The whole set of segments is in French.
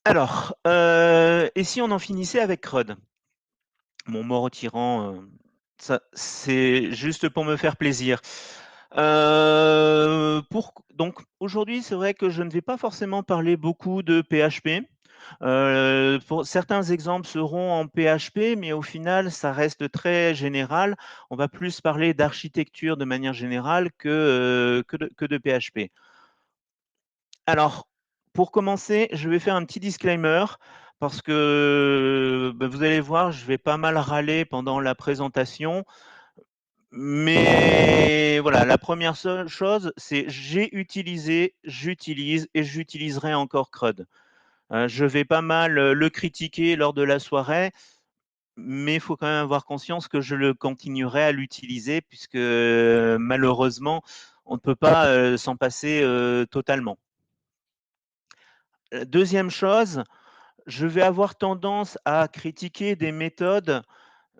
Alors, et si on en finissait avec CRUD? Mon mot retirant, ça c'est juste pour me faire plaisir. Donc aujourd'hui, c'est vrai que je ne vais pas forcément parler beaucoup de PHP. Pour certains exemples seront en PHP, mais au final, ça reste très général. On va plus parler d'architecture de manière générale que de PHP. Alors, pour commencer, je vais faire un petit disclaimer parce que, bah, vous allez voir, je vais pas mal râler pendant la présentation. Mais voilà, la première seule chose, c'est j'ai utilisé, j'utilise et j'utiliserai encore CRUD. Je vais pas mal, le critiquer lors de la soirée, mais il faut quand même avoir conscience que je le continuerai à l'utiliser puisque, malheureusement, on ne peut pas, s'en passer, totalement. 2e chose, je vais avoir tendance à critiquer des méthodes,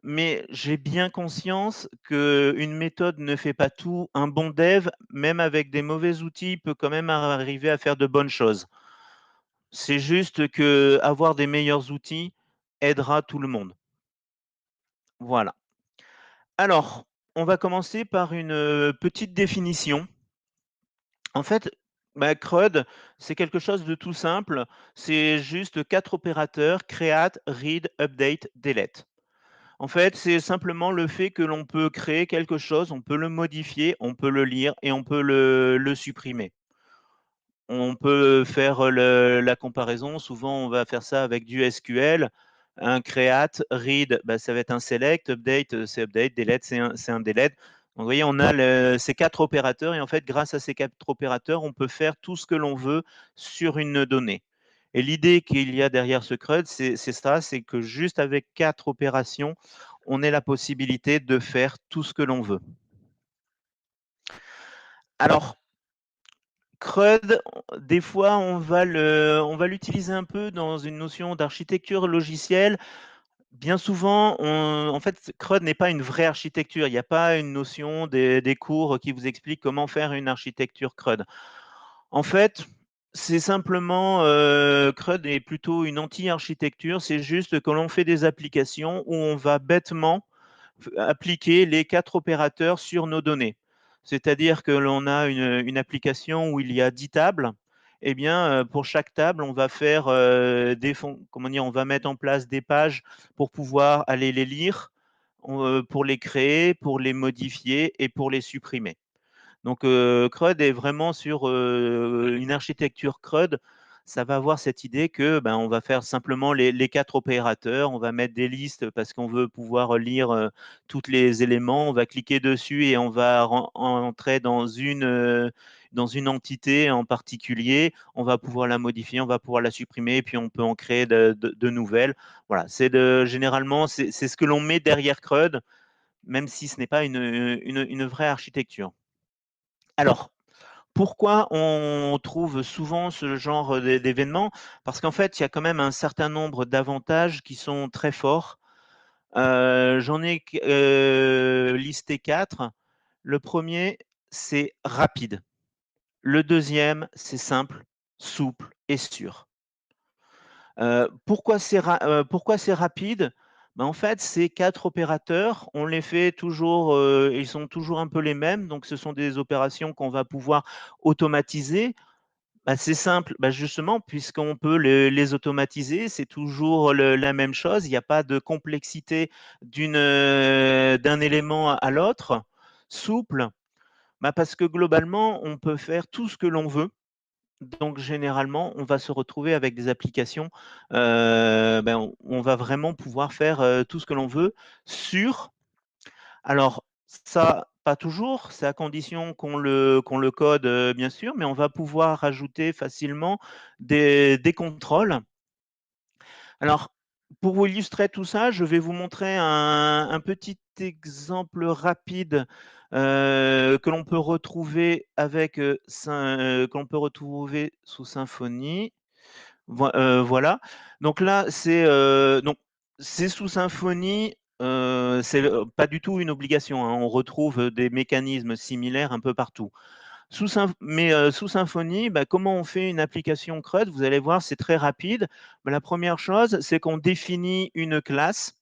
mais j'ai bien conscience qu'une méthode ne fait pas tout. Un bon dev, même avec des mauvais outils, peut quand même arriver à faire de bonnes choses. C'est juste que avoir des meilleurs outils aidera tout le monde. Voilà. Alors, on va commencer par une, petite définition. En fait, bah, CRUD, c'est quelque chose de tout simple. C'est juste 4 opérateurs: create, read, update, delete. En fait, c'est simplement le fait que l'on peut créer quelque chose, on peut le modifier, on peut le lire et on peut le supprimer. On peut faire la comparaison, souvent on va faire ça avec du SQL. Un create, read, bah, ça va être un select, update, c'est update, delete, c'est un delete. Donc vous voyez, on a ces 4 opérateurs et en fait, grâce à ces 4 opérateurs, on peut faire tout ce que l'on veut sur une donnée. Et l'idée qu'il y a derrière ce CRUD, c'est ça, c'est que juste avec 4 opérations, on ait la possibilité de faire tout ce que l'on veut. Alors, CRUD, des fois, on va l'utiliser un peu dans une notion d'architecture logicielle. Bien souvent, en fait, CRUD n'est pas une vraie architecture. Il n'y a pas une notion des cours qui vous expliquent comment faire une architecture CRUD. En fait, c'est simplement, CRUD est plutôt une anti-architecture. C'est juste que l'on fait des applications où on va bêtement appliquer les 4 opérateurs sur nos données. C'est-à-dire que l'on a une application où il y a 10 tables. Eh bien, pour chaque table, on va faire, comment dire? On va mettre en place des pages pour pouvoir aller les lire, pour les créer, pour les modifier et pour les supprimer. Donc, CRUD est vraiment sur, une architecture CRUD. Ça va avoir cette idée que, ben, on va faire simplement les 4 opérateurs, on va mettre des listes parce qu'on veut pouvoir lire, toutes les éléments. On va cliquer dessus et on va entrer dans une entité en particulier. On va pouvoir la modifier, on va pouvoir la supprimer et puis on peut en créer de nouvelles. Voilà, généralement, c'est ce que l'on met derrière CRUD, même si ce n'est pas une vraie architecture. Alors, pourquoi on trouve souvent ce genre d'événements? Parce qu'en fait, il y a quand même un certain nombre d'avantages qui sont très forts. J'en ai listé 4. Le premier, c'est rapide. Le deuxième, c'est simple, souple et sûr. Pourquoi c'est rapide? Ben, en fait, ces 4 opérateurs, on les fait toujours, ils sont toujours un peu les mêmes, donc ce sont des opérations qu'on va pouvoir automatiser. Bah, c'est simple, bah, justement, puisqu'on peut les automatiser, c'est toujours la même chose. Il n'y a pas de complexité d'un élément à l'autre. Souple, bah, parce que globalement, on peut faire tout ce que l'on veut. Donc généralement, on va se retrouver avec des applications, ben, on va vraiment pouvoir faire, tout ce que l'on veut sur. Alors ça, pas toujours, c'est à condition qu'on le code, bien sûr, mais on va pouvoir rajouter facilement des contrôles. Alors, pour vous illustrer tout ça, je vais vous montrer un petit exemple rapide, que l'on peut retrouver que l'on peut retrouver sous Symfony. Voilà. Donc là, c'est sous Symfony, c'est, pas du tout une obligation, hein. On retrouve, des mécanismes similaires un peu partout. Sous Symfony, bah, comment on fait une application CRUD? Vous allez voir, c'est très rapide. Bah, la première chose, c'est qu'on définit une classe,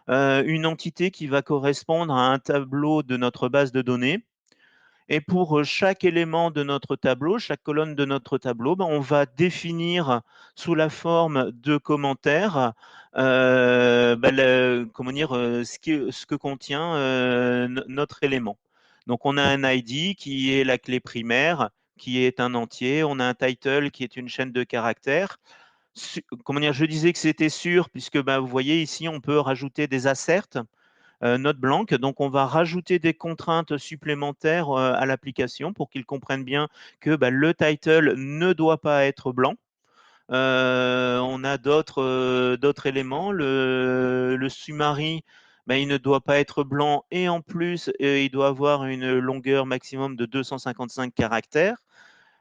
une entité qui va correspondre à un tableau de notre base de données. Et pour chaque élément de notre tableau, chaque colonne de notre tableau, ben, on va définir sous la forme de commentaires ben, comment dire, ce que contient notre élément. Donc on a un ID qui est la clé primaire, qui est un entier. On a un title qui est une chaîne de caractères. Comment dire, je disais que c'était sûr, puisque ben, vous voyez ici, on peut rajouter des asserts note blanque. Donc, on va rajouter des contraintes supplémentaires à l'application pour qu'ils comprennent bien que bah, le title ne doit pas être blanc. On a d'autres éléments. Le summary, bah, il ne doit pas être blanc et en plus, il doit avoir une longueur maximum de 255 caractères.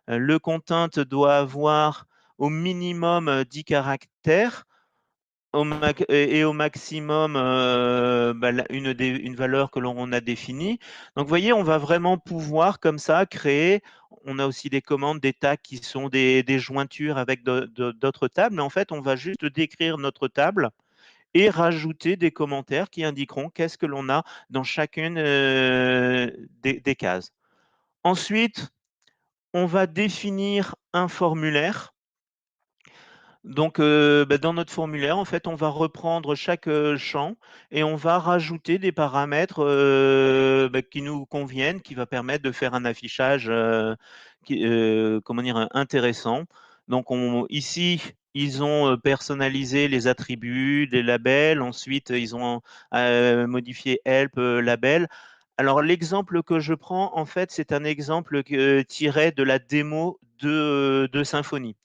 Le content doit avoir au minimum 10 caractères et au maximum bah, une valeur que l'on a définie. Donc, vous voyez, on va vraiment pouvoir comme ça créer. On a aussi des commandes, des tags qui sont des jointures avec d'autres tables. Mais en fait, on va juste décrire notre table et rajouter des commentaires qui indiqueront qu'est-ce que l'on a dans chacune des cases. Ensuite, on va définir un formulaire. Donc, bah, dans notre formulaire, en fait, on va reprendre chaque champ et on va rajouter des paramètres bah, qui nous conviennent, qui va permettre de faire un affichage comment dire, intéressant. Donc, ici, ils ont personnalisé les attributs, les labels. Ensuite, ils ont modifié help, label. Alors, l'exemple que je prends, en fait, c'est un exemple tiré de la démo de Symfony.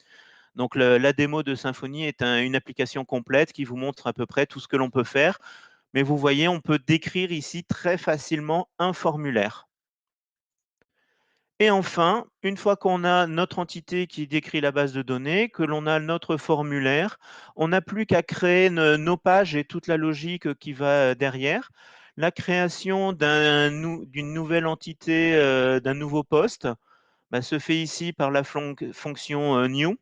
Donc la démo de Symfony est une application complète qui vous montre à peu près tout ce que l'on peut faire. Mais vous voyez, on peut décrire ici très facilement un formulaire. Et enfin, une fois qu'on a notre entité qui décrit la base de données, que l'on a notre formulaire, on n'a plus qu'à créer nos pages et toute la logique qui va derrière. La création d'une nouvelle entité, d'un nouveau poste, bah, se fait ici par la fonction new.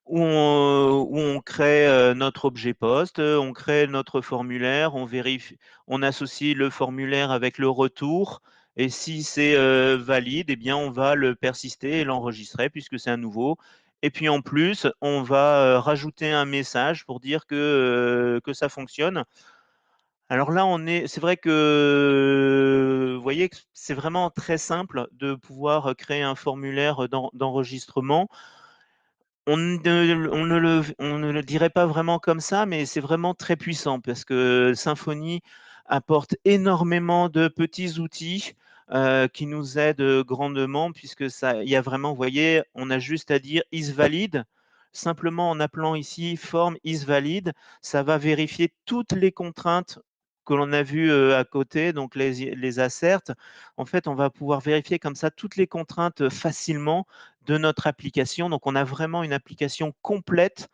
Où on crée notre objet poste, on crée notre formulaire, on vérifie, on associe le formulaire avec le retour. Et si c'est valide, eh bien, on va le persister et l'enregistrer puisque c'est un nouveau. Et puis en plus, on va rajouter un message pour dire que ça fonctionne. Alors là, c'est vrai que vous voyez que c'est vraiment très simple de pouvoir créer un formulaire d'enregistrement. On ne le dirait pas vraiment comme ça, mais c'est vraiment très puissant parce que Symfony apporte énormément de petits outils qui nous aident grandement puisque ça, il y a vraiment, vous voyez, on a juste à dire is valid. Simplement en appelant ici form is valid, ça va vérifier toutes les contraintes que l'on a vues à côté, donc les asserts. En fait, on va pouvoir vérifier comme ça toutes les contraintes facilement de notre application. Donc, on a vraiment une application complète,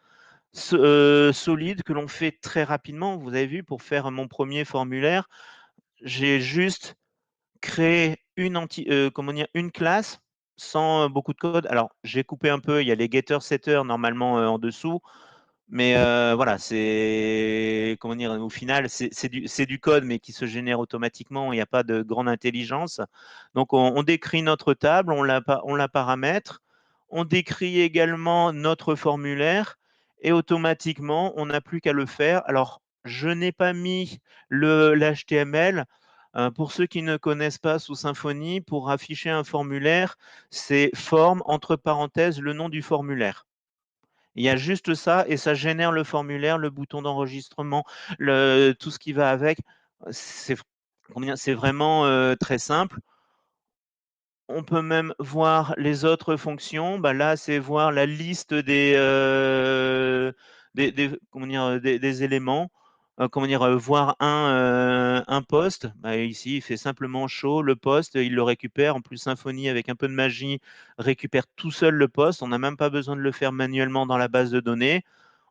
solide, que l'on fait très rapidement. Vous avez vu, pour faire mon premier formulaire, j'ai juste créé comment dire, une classe sans beaucoup de code. Alors, j'ai coupé un peu, il y a les getters, setters normalement en dessous. Mais voilà, c'est comment dire, au final, c'est du code, mais qui se génère automatiquement. Il n'y a pas de grande intelligence. Donc, on décrit notre table, on la paramètre, on décrit également notre formulaire et automatiquement, on n'a plus qu'à le faire. Alors, je n'ai pas mis l'HTML. Pour ceux qui ne connaissent pas sous Symfony, pour afficher un formulaire, c'est forme, entre parenthèses, le nom du formulaire. Il y a juste ça et ça génère le formulaire, le bouton d'enregistrement, tout ce qui va avec. C'est c'est vraiment très simple. On peut même voir les autres fonctions. Bah là, c'est voir la liste comment dire, des éléments. Comment dire, voir un poste. Bah, ici, il fait simplement show le poste, il le récupère. En plus, Symfony, avec un peu de magie, récupère tout seul le poste. On n'a même pas besoin de le faire manuellement dans la base de données.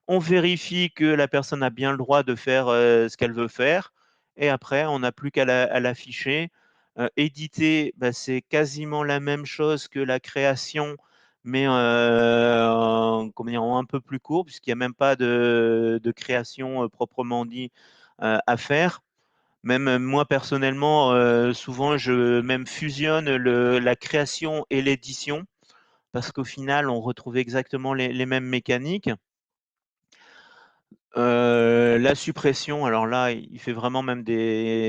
On vérifie que la personne a bien le droit de faire ce qu'elle veut faire. Et après, on n'a plus qu'à l'afficher. Éditer, bah, c'est quasiment la même chose que la création, mais comment dire, en un peu plus court, puisqu'il n'y a même pas de création proprement dit à faire. Même moi personnellement, souvent je même fusionne la création et l'édition, parce qu'au final, on retrouve exactement les mêmes mécaniques. La suppression, alors là, il fait vraiment même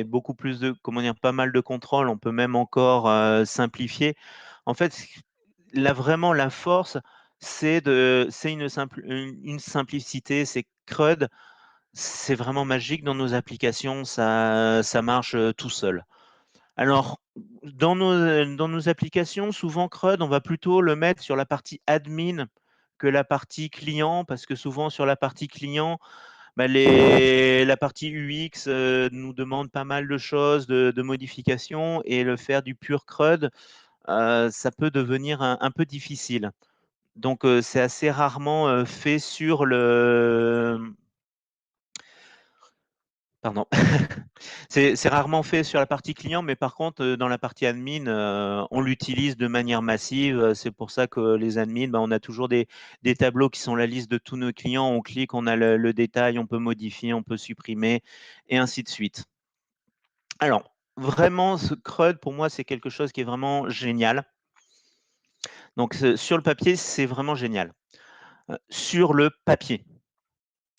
beaucoup plus de, comment dire, pas mal de contrôles. On peut même encore simplifier. En fait, là vraiment la force, c'est une simplicité. C'est CRUD, c'est vraiment magique dans nos applications. Ça marche tout seul. Alors, dans nos applications, souvent CRUD, on va plutôt le mettre sur la partie admin que la partie client, parce que souvent sur la partie client, bah, la partie UX nous demande pas mal de choses, de modifications, et le faire du pur CRUD, ça peut devenir un peu difficile. Donc, c'est assez rarement fait sur le... Pardon. C'est rarement fait sur la partie client, mais par contre, dans la partie admin, on l'utilise de manière massive. C'est pour ça que les admins, bah, on a toujours des tableaux qui sont la liste de tous nos clients. On clique, on a le détail, on peut modifier, on peut supprimer, et ainsi de suite. Alors, vraiment, ce CRUD, pour moi, c'est quelque chose qui est vraiment génial. Donc, sur le papier, c'est vraiment génial. Sur le papier.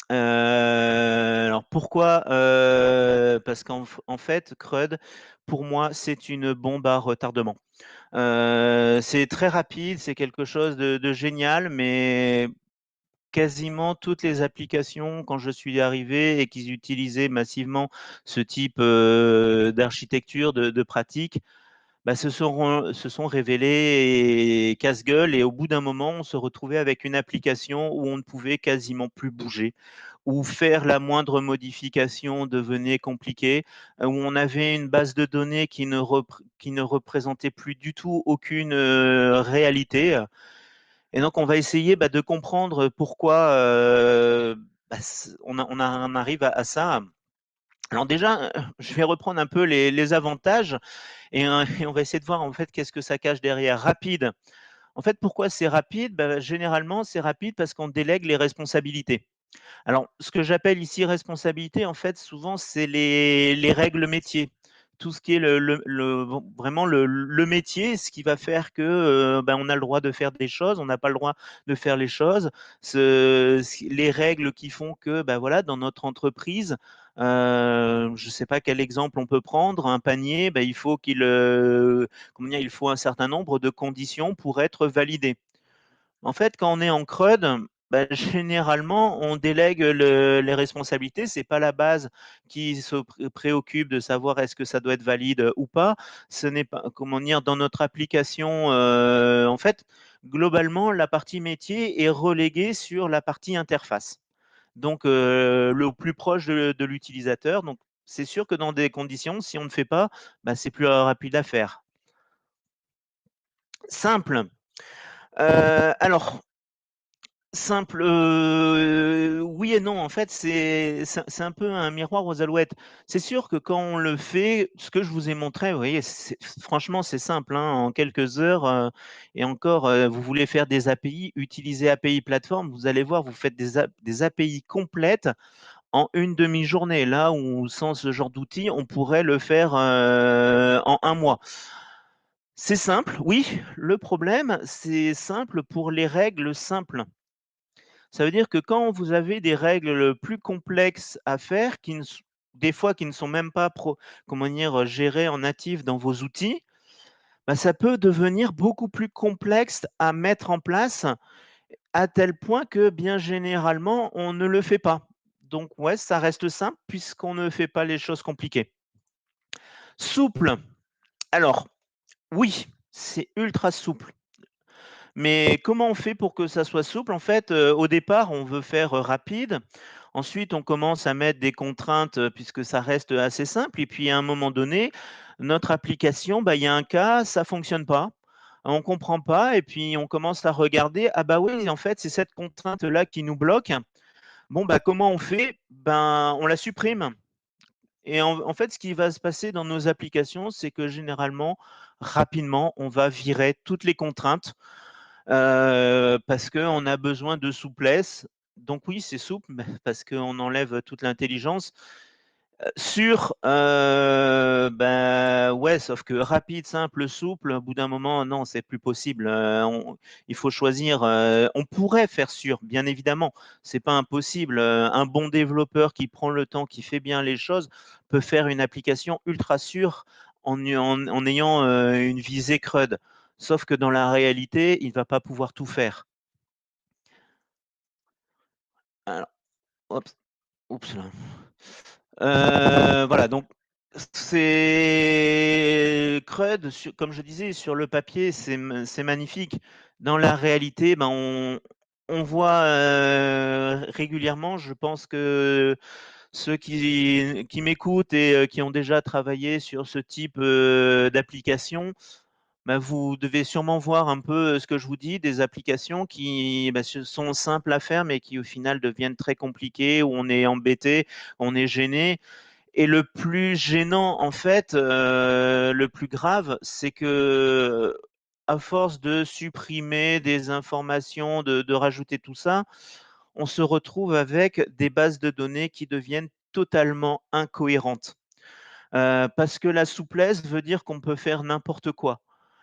Alors pourquoi? Parce qu'en fait, CRUD, pour moi, c'est une bombe à retardement. C'est très rapide, c'est quelque chose de génial, mais quasiment toutes les applications, quand je suis arrivé et qu'ils utilisaient massivement ce type d'architecture, de pratique, bah, se sont révélés casse-gueule, et au bout d'un moment, on se retrouvait avec une application où on ne pouvait quasiment plus bouger, où faire la moindre modification devenait compliqué, où on avait une base de données qui ne représentait plus du tout aucune réalité. Et donc, on va essayer de comprendre pourquoi on arrive à ça. Alors déjà, je vais reprendre un peu les avantages, et on va essayer de voir en fait qu'est-ce que ça cache derrière. Rapide. En fait, pourquoi c'est rapide? Généralement, c'est rapide parce qu'on délègue les responsabilités. Alors, ce que j'appelle ici responsabilité, en fait, souvent, c'est les règles métiers. Tout ce qui est vraiment le métier, ce qui va faire que on a le droit de faire des choses, on n'a pas le droit de faire les choses. Les règles qui font que, voilà, dans notre entreprise, je ne sais pas quel exemple on peut prendre, un panier, il faut un certain nombre de conditions pour être validé. En fait, quand on est en CRUD, généralement, on délègue les responsabilités. C'est pas la base qui se préoccupe de savoir est-ce que ça doit être valide ou pas. Ce n'est pas, comment dire, dans notre application, en fait, globalement, la partie métier est reléguée sur la partie interface. Donc, le plus proche de l'utilisateur. Donc, c'est sûr que dans des conditions, si on ne fait pas, c'est plus rapide à faire. Simple. Alors, simple, oui et non. En fait, c'est un peu un miroir aux alouettes. C'est sûr que quand on le fait, ce que je vous ai montré, vous voyez, franchement, c'est simple, hein, en quelques heures, et encore, vous voulez faire des API, utiliser API plateforme, vous allez voir, vous faites des API complètes en une demi-journée. Là où, sans ce genre d'outil, on pourrait le faire en un mois. C'est simple, oui. Le problème, c'est simple pour les règles simples. Ça veut dire que quand vous avez des règles plus complexes à faire, des fois qui ne sont même pas comment dire, gérées en natif dans vos outils, ça peut devenir beaucoup plus complexe à mettre en place, à tel point que bien généralement, on ne le fait pas. Donc ouais, ça reste simple puisqu'on ne fait pas les choses compliquées. Souple. Alors, oui, c'est ultra souple. Mais comment on fait pour que ça soit souple? En fait, au départ, on veut faire rapide. Ensuite, on commence à mettre des contraintes puisque ça reste assez simple. Et puis, à un moment donné, notre application, il y a un cas, ça ne fonctionne pas. On ne comprend pas. Et puis, on commence à regarder. Ah bah oui, en fait, c'est cette contrainte-là qui nous bloque. Bon, comment on fait? On la supprime. Et en fait, ce qui va se passer dans nos applications, c'est que généralement, rapidement, on va virer toutes les contraintes parce qu'on a besoin de souplesse. Donc oui, c'est souple parce qu'on enlève toute l'intelligence. Ouais, sauf que rapide, simple, souple, au bout d'un moment, non, c'est plus possible. Il faut choisir. On pourrait faire sûr, bien évidemment, c'est pas impossible. Un bon développeur qui prend le temps, qui fait bien les choses, peut faire une application ultra sûre en ayant une visée CRUD. Sauf que dans la réalité, il va pas pouvoir tout faire. Alors, oups, oups là. Voilà, donc c'est CRUD, comme je disais, sur le papier, c'est magnifique. Dans la réalité, ben, on voit régulièrement, je pense que ceux qui m'écoutent et qui ont déjà travaillé sur ce type d'application, ben, vous devez sûrement voir un peu ce que je vous dis, des applications qui ben, sont simples à faire, mais qui au final deviennent très compliquées, où on est embêté, on est gêné. Et le plus gênant, en fait, le plus grave, c'est que à force de supprimer des informations, de rajouter tout ça, on se retrouve avec des bases de données qui deviennent totalement incohérentes. Parce que la souplesse veut dire qu'on peut faire n'importe quoi.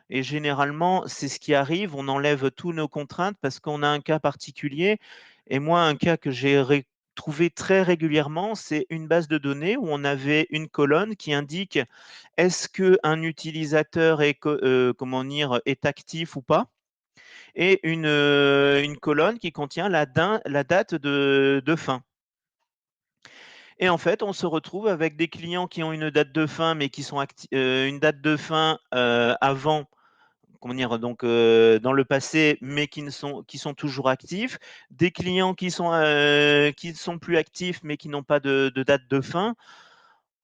Et généralement, c'est ce qui arrive, on enlève tous nos contraintes parce qu'on a un cas particulier. Et moi, un cas que j'ai trouvé très régulièrement, c'est une base de données où on avait une colonne qui indique est-ce qu'un utilisateur est, comment dire, est actif ou pas, et une colonne qui contient la date de fin. Et en fait, on se retrouve avec des clients qui ont une date de fin, mais qui sont une date de fin avant, comment dire, donc dans le passé, mais qui sont toujours actifs, des clients qui sont plus actifs, mais qui n'ont pas de date de fin.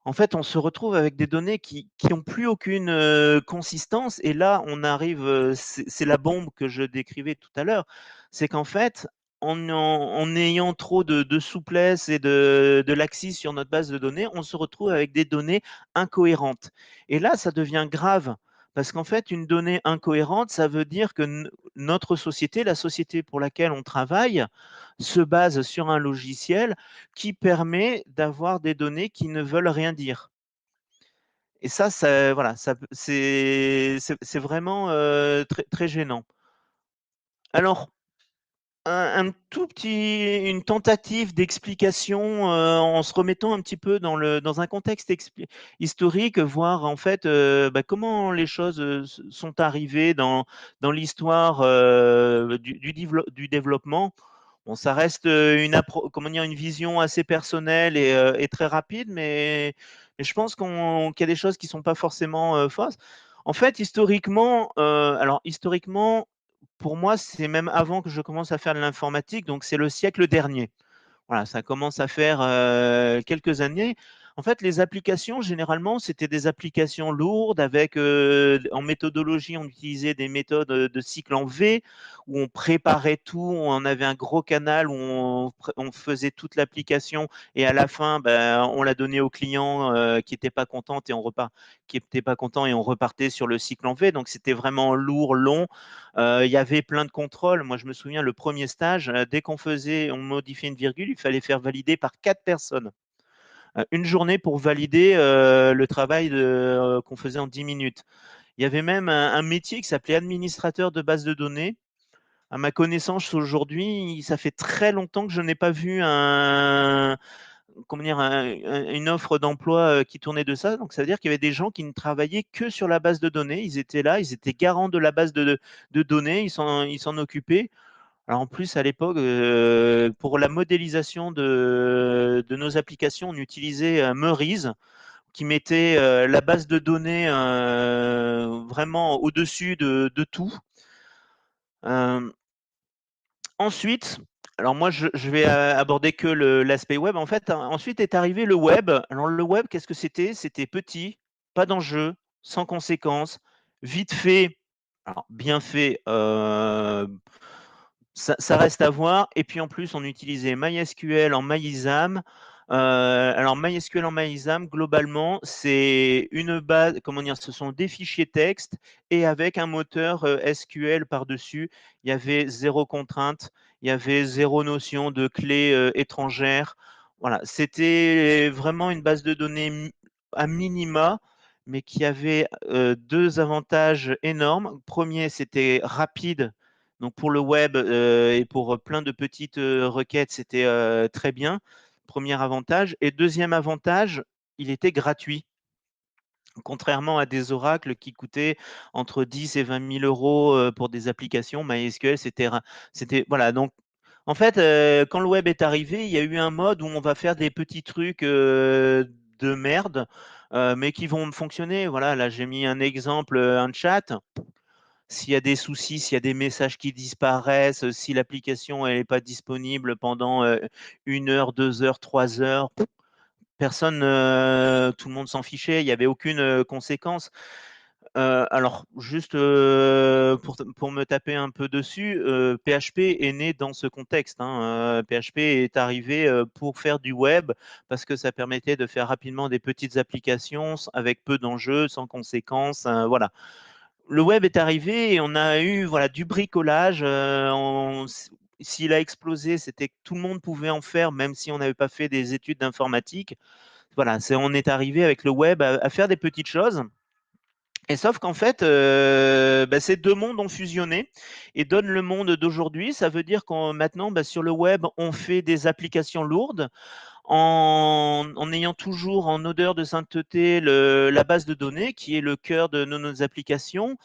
En fait, on se retrouve avec des données qui ont plus aucune consistance. Et là, on arrive, c'est la bombe que je décrivais tout à l'heure. C'est qu'en fait, en ayant trop de souplesse et de laxisme sur notre base de données, on se retrouve avec des données incohérentes. Et là, ça devient grave. Parce qu'en fait, une donnée incohérente, ça veut dire que notre société, la société pour laquelle on travaille, se base sur un logiciel qui permet d'avoir des données qui ne veulent rien dire. Et ça voilà, c'est vraiment très, très gênant. Alors, un tout petit, une tentative d'explication en se remettant un petit peu dans un contexte historique, voir en fait bah, comment les choses sont arrivées dans l'histoire du développement. Bon, ça reste comment dire, une vision assez personnelle et très rapide, mais je pense qu'il y a des choses qui ne sont pas forcément fausses. En fait, historiquement, alors historiquement, pour moi, c'est même avant que je commence à faire de l'informatique, donc c'est le siècle dernier. Voilà, ça commence à faire quelques années. En fait, les applications, généralement, c'était des applications lourdes avec, en méthodologie, on utilisait des méthodes de cycle en V, où on préparait tout, on avait un gros canal où on faisait toute l'application et à la fin, ben, on la donnait au client qui n'était pas content qui était pas content et on repartait sur le cycle en V. Donc, c'était vraiment lourd, long. Il y avait plein de contrôles. Moi, je me souviens, le premier stage, dès on modifiait une virgule, il fallait faire valider par 4 personnes. Une journée pour valider le travail qu'on faisait en 10 minutes. Il y avait même un métier qui s'appelait administrateur de base de données. À ma connaissance, aujourd'hui, ça fait très longtemps que je n'ai pas vu comment dire, une offre d'emploi qui tournait de ça. Donc, ça veut dire qu'il y avait des gens qui ne travaillaient que sur la base de données. Ils étaient là, ils étaient garants de la base de données, ils s'en occupaient. Alors en plus, à l'époque, pour la modélisation de nos applications, on utilisait Meurize, qui mettait la base de données vraiment au-dessus de tout. Euh, Ensuite, alors moi, je vais aborder que l'aspect web. En fait, ensuite est arrivé le web. Alors le web, qu'est-ce que c'était? C'était petit, pas d'enjeu, sans conséquences, vite fait, alors bien fait, ça reste à voir. Et puis en plus, on utilisait MySQL en MyISAM. Alors MySQL en MyExam, globalement, c'est une base, comment dire, ce sont des fichiers texte et avec un moteur SQL par-dessus. Il y avait zéro contrainte, il y avait zéro notion de clé étrangère. Voilà, c'était vraiment une base de données à minima, mais qui avait deux avantages énormes. Premier, c'était rapide. Donc pour le web et pour plein de petites requêtes, c'était très bien. Premier avantage. Et deuxième avantage, il était gratuit. Contrairement à des oracles qui coûtaient entre 10 et 20 000 euros pour des applications, MySQL, c'était voilà. Donc, en fait, quand le web est arrivé, il y a eu un mode où on va faire des petits trucs de merde, mais qui vont fonctionner. Voilà, là, j'ai mis un exemple, un chat. S'il y a des soucis, s'il y a des messages qui disparaissent, si l'application n'est pas disponible pendant 1 heure, 2 heures, 3 heures, personne, tout le monde s'en fichait, il n'y avait aucune conséquence. Alors, juste pour me taper un peu dessus, PHP est né dans ce contexte, hein. PHP est arrivé pour faire du web parce que ça permettait de faire rapidement des petites applications avec peu d'enjeux, sans conséquences. Voilà. Le web est arrivé et on a eu voilà, du bricolage. S'il a explosé, c'était que tout le monde pouvait en faire, même si on n'avait pas fait des études d'informatique. Voilà, on est arrivé avec le web à faire des petites choses. Et sauf qu'en fait, ces deux mondes ont fusionné et donnent le monde d'aujourd'hui. Ça veut dire qu'on maintenant, sur le web, on fait des applications lourdes en ayant toujours en odeur de sainteté la base de données qui est le cœur de nos applications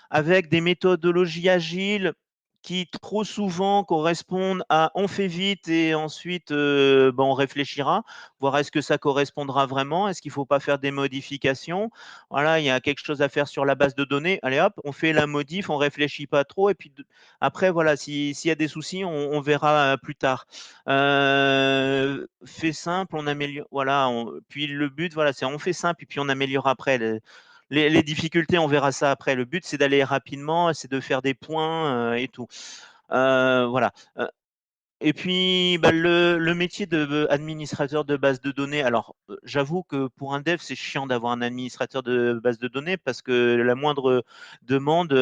avec des méthodologies agiles qui trop souvent correspondent à on fait vite et ensuite on réfléchira, voir est-ce que ça correspondra vraiment, est-ce qu'il ne faut pas faire des modifications. Voilà, il y a quelque chose à faire sur la base de données, allez hop, on fait la modif, on ne réfléchit pas trop et puis après voilà, s'il y a des soucis, on verra plus tard. Fait simple, on améliore, voilà, puis le but voilà, c'est on fait simple et puis on améliore après. Les difficultés, on verra ça après. Le but, c'est d'aller rapidement, c'est de faire des points et tout. Voilà. Et puis, le métier d'administrateur de base de données, alors j'avoue que pour un dev, c'est chiant d'avoir un administrateur de base de données parce que la moindre demande,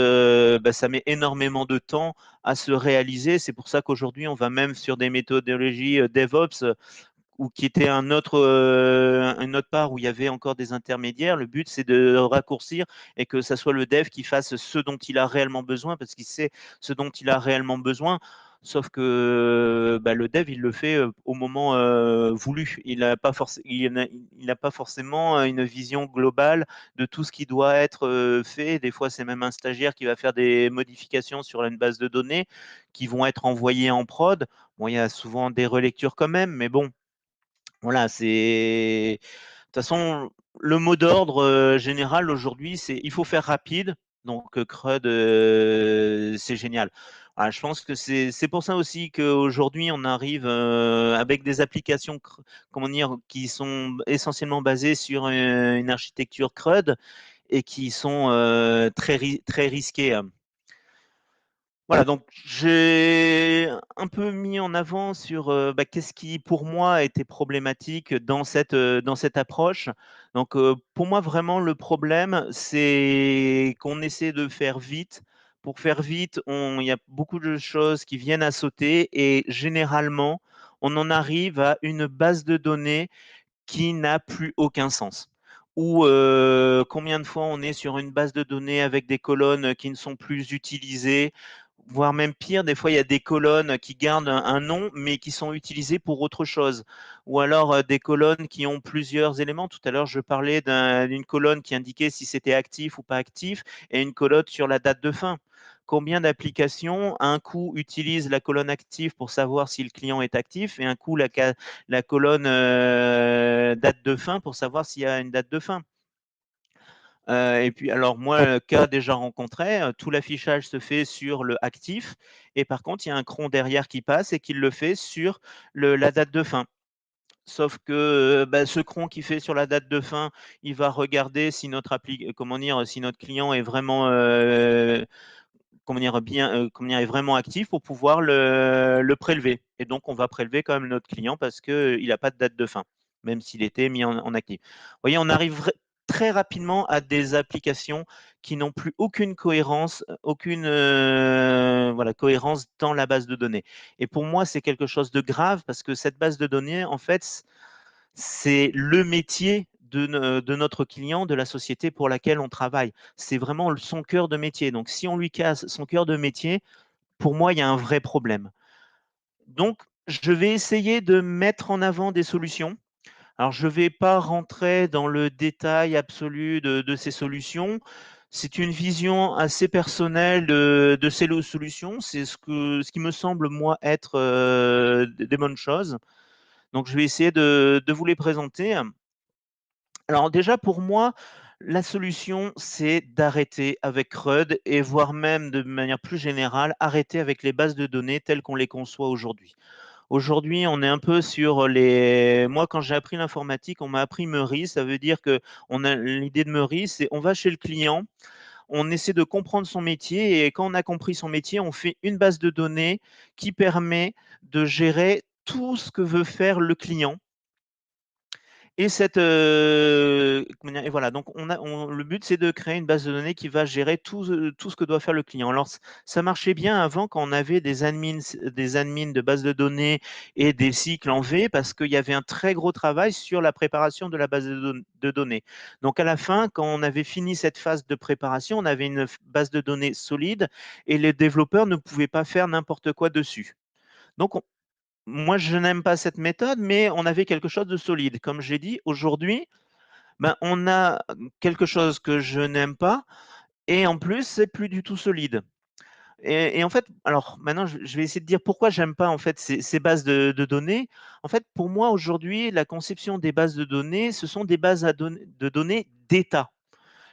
ça met énormément de temps à se réaliser. C'est pour ça qu'aujourd'hui, on va même sur des méthodologies DevOps ou qui était une autre part où il y avait encore des intermédiaires. Le but, c'est de raccourcir et que ça soit le dev qui fasse ce dont il a réellement besoin parce qu'il sait ce dont il a réellement besoin. Sauf que le dev, il le fait au moment voulu. Il n'a pas, pas forcément une vision globale de tout ce qui doit être fait. Des fois, c'est même un stagiaire qui va faire des modifications sur une base de données qui vont être envoyées en prod. Bon, il y a souvent des relectures quand même, mais bon, voilà, c'est. De toute façon, le mot d'ordre général aujourd'hui, c'est il faut faire rapide. Donc, CRUD, c'est génial. Voilà, je pense que c'est pour ça aussi qu'aujourd'hui, on arrive avec des applications comment dire, qui sont essentiellement basées sur une architecture CRUD et qui sont très risquées, hein. Voilà, donc j'ai un peu mis en avant sur qu'est-ce qui, pour moi, était problématique dans cette approche. Donc, pour moi, vraiment, le problème, c'est qu'on essaie de faire vite. Pour faire vite, il y a beaucoup de choses qui viennent à sauter et généralement, on en arrive à une base de données qui n'a plus aucun sens. Ou combien de fois on est sur une base de données avec des colonnes qui ne sont plus utilisées, voire même pire, des fois il y a des colonnes qui gardent un nom mais qui sont utilisées pour autre chose. Ou alors des colonnes qui ont plusieurs éléments. Tout à l'heure, je parlais d'une colonne qui indiquait si c'était actif ou pas actif et une colonne sur la date de fin. Combien d'applications, un coup, utilisent la colonne active pour savoir si le client est actif et un coup, la colonne date de fin pour savoir s'il y a une date de fin. Et puis, alors moi, cas déjà rencontré, tout l'affichage se fait sur le actif et par contre, il y a un cron derrière qui passe et qui le fait sur la date de fin. Sauf que ce cron qui fait sur la date de fin, il va regarder si notre client est vraiment comment dire, est vraiment actif pour pouvoir le prélever. Et donc, on va prélever quand même notre client parce qu'il n'a pas de date de fin, même s'il était mis en actif. Vous voyez, on arrive très rapidement à des applications qui n'ont plus aucune cohérence, aucune voilà, cohérence dans la base de données. Et pour moi, c'est quelque chose de grave parce que cette base de données, en fait, c'est le métier de notre client, de la société pour laquelle on travaille. C'est vraiment son cœur de métier. Donc, si on lui casse son cœur de métier, pour moi, il y a un vrai problème. Donc, je vais essayer de mettre en avant des solutions. Alors, je ne vais pas rentrer dans le détail absolu de ces solutions. C'est une vision assez personnelle de ces solutions. C'est ce qui me semble, moi, être des bonnes choses. Donc, je vais essayer de vous les présenter. Alors déjà, pour moi, la solution, c'est d'arrêter avec CRUD et voire même de manière plus générale, arrêter avec les bases de données telles qu'on les conçoit aujourd'hui. Aujourd'hui, on est un peu sur les. Moi, quand j'ai appris l'informatique, on m'a appris Meury. Ça veut dire que on a l'idée de Meury, c'est on va chez le client, on essaie de comprendre son métier et quand on a compris son métier, on fait une base de données qui permet de gérer tout ce que veut faire le client et comment dire? Et voilà, donc le but, c'est de créer une base de données qui va gérer tout ce que doit faire le client. Alors ça marchait bien avant quand on avait des admins de base de données et des cycles en V parce qu'il y avait un très gros travail sur la préparation de la base de données. Donc à la fin, quand on avait fini cette phase de préparation, on avait une base de données solide et les développeurs ne pouvaient pas faire n'importe quoi dessus. Donc moi, je n'aime pas cette méthode, mais on avait quelque chose de solide. Comme j'ai dit, aujourd'hui, ben, on a quelque chose que je n'aime pas et en plus, c'est plus du tout solide. Et en fait, alors maintenant, je vais essayer de dire pourquoi j'aime pas en fait ces bases de données. En fait, pour moi, aujourd'hui, la conception des bases de données, ce sont des bases de données d'état.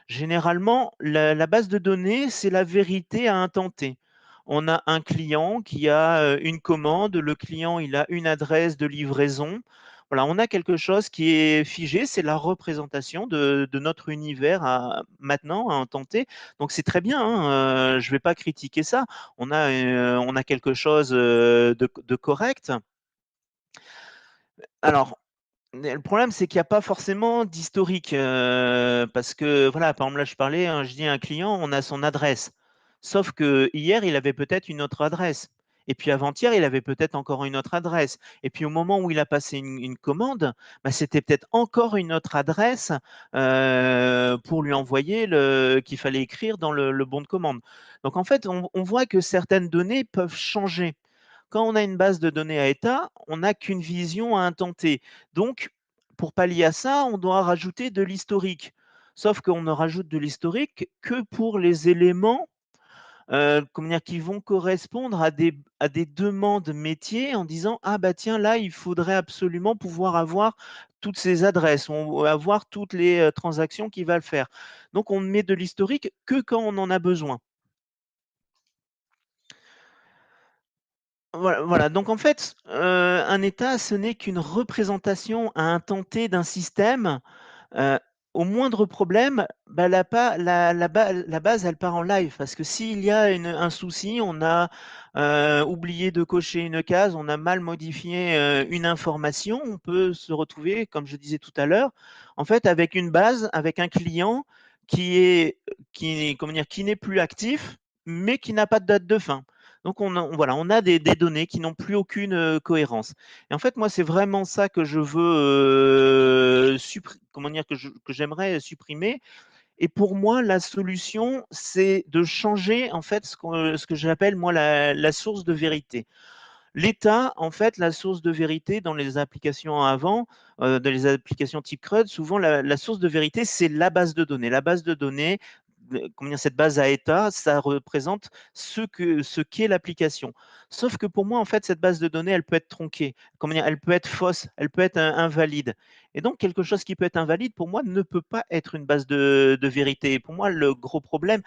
Généralement, la base de données, c'est la vérité à un temps T. On a un client qui a une commande, le client il a une adresse de livraison. Voilà, on a quelque chose qui est figé, c'est la représentation de notre univers maintenant, à un temps T. Donc c'est très bien, hein, je ne vais pas critiquer ça. On a quelque chose de correct. Alors, le problème, c'est qu'il y a pas forcément d'historique, parce que voilà, par exemple, là, je parlais, hein, je dis à un client, on a son adresse. Sauf que hier, il avait peut-être une autre adresse et puis avant-hier, il avait peut-être encore une autre adresse et puis au moment où il a passé une commande, bah, c'était peut-être encore une autre adresse, pour lui envoyer le qu'il fallait écrire dans le bon de commande. Donc en fait, on voit que certaines données peuvent changer. Quand on a une base de données à état, on n'a qu'une vision à un temps T. Donc, pour pallier à ça, on doit rajouter de l'historique. Sauf qu'on ne rajoute de l'historique que pour les éléments comment dire, qui vont correspondre à des demandes métiers en disant ah bah tiens là il faudrait absolument pouvoir avoir toutes ces adresses, avoir toutes les transactions qui va le faire. Donc on ne met de l'historique que quand on en a besoin. Voilà, donc en fait, un état, ce n'est qu'une représentation à un temps T d'un système. Heu, Au moindre problème, bah, la base, elle part en live parce que s'il y a un souci, on a, oublié de cocher une case, on a mal modifié, une information, on peut se retrouver, comme je disais tout à l'heure, en fait, avec une base, avec un client comment dire? Qui n'est plus actif, mais qui n'a pas de date de fin. Donc voilà, on a des données qui n'ont plus aucune, cohérence. Et en fait, moi, c'est vraiment ça que je veux comment dire, que j'aimerais supprimer. Et pour moi, la solution, c'est de changer en fait ce que j'appelle moi la source de vérité. L'état, en fait, la source de vérité dans les applications avant, dans les applications type CRUD, souvent la source de vérité, c'est la base de données. La base de données, comment dire, cette base à état, ça représente ce qu'est l'application. Sauf que pour moi, en fait, cette base de données, elle peut être tronquée. Comment dire, elle peut être fausse, elle peut être invalide. Et donc, quelque chose qui peut être invalide, pour moi, ne peut pas être une base de vérité. Et pour moi, le gros problème,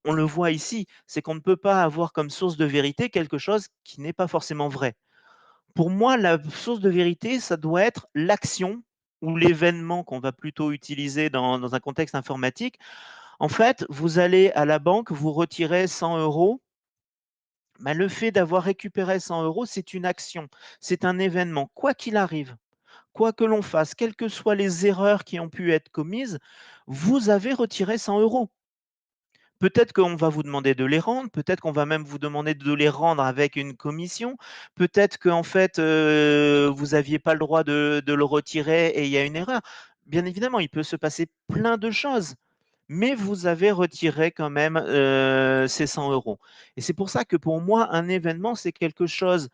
on le voit ici, c'est qu'on ne peut pas avoir comme source de vérité quelque chose qui n'est pas forcément vrai. Pour moi, la source de vérité, ça doit être l'action ou l'événement qu'on va plutôt utiliser dans un contexte informatique. En fait, vous allez à la banque, vous retirez 100 euros. Bah, le fait d'avoir récupéré 100 euros, c'est une action, c'est un événement. Quoi qu'il arrive, quoi que l'on fasse, quelles que soient les erreurs qui ont pu être commises, vous avez retiré 100 euros. Peut-être qu'on va vous demander de les rendre, peut-être qu'on va même vous demander de les rendre avec une commission, peut-être qu'en fait, vous n'aviez pas le droit de le retirer et il y a une erreur. Bien évidemment, il peut se passer plein de choses, mais vous avez retiré quand même, ces 100 euros. Et c'est pour ça que pour moi, un événement, c'est quelque chose,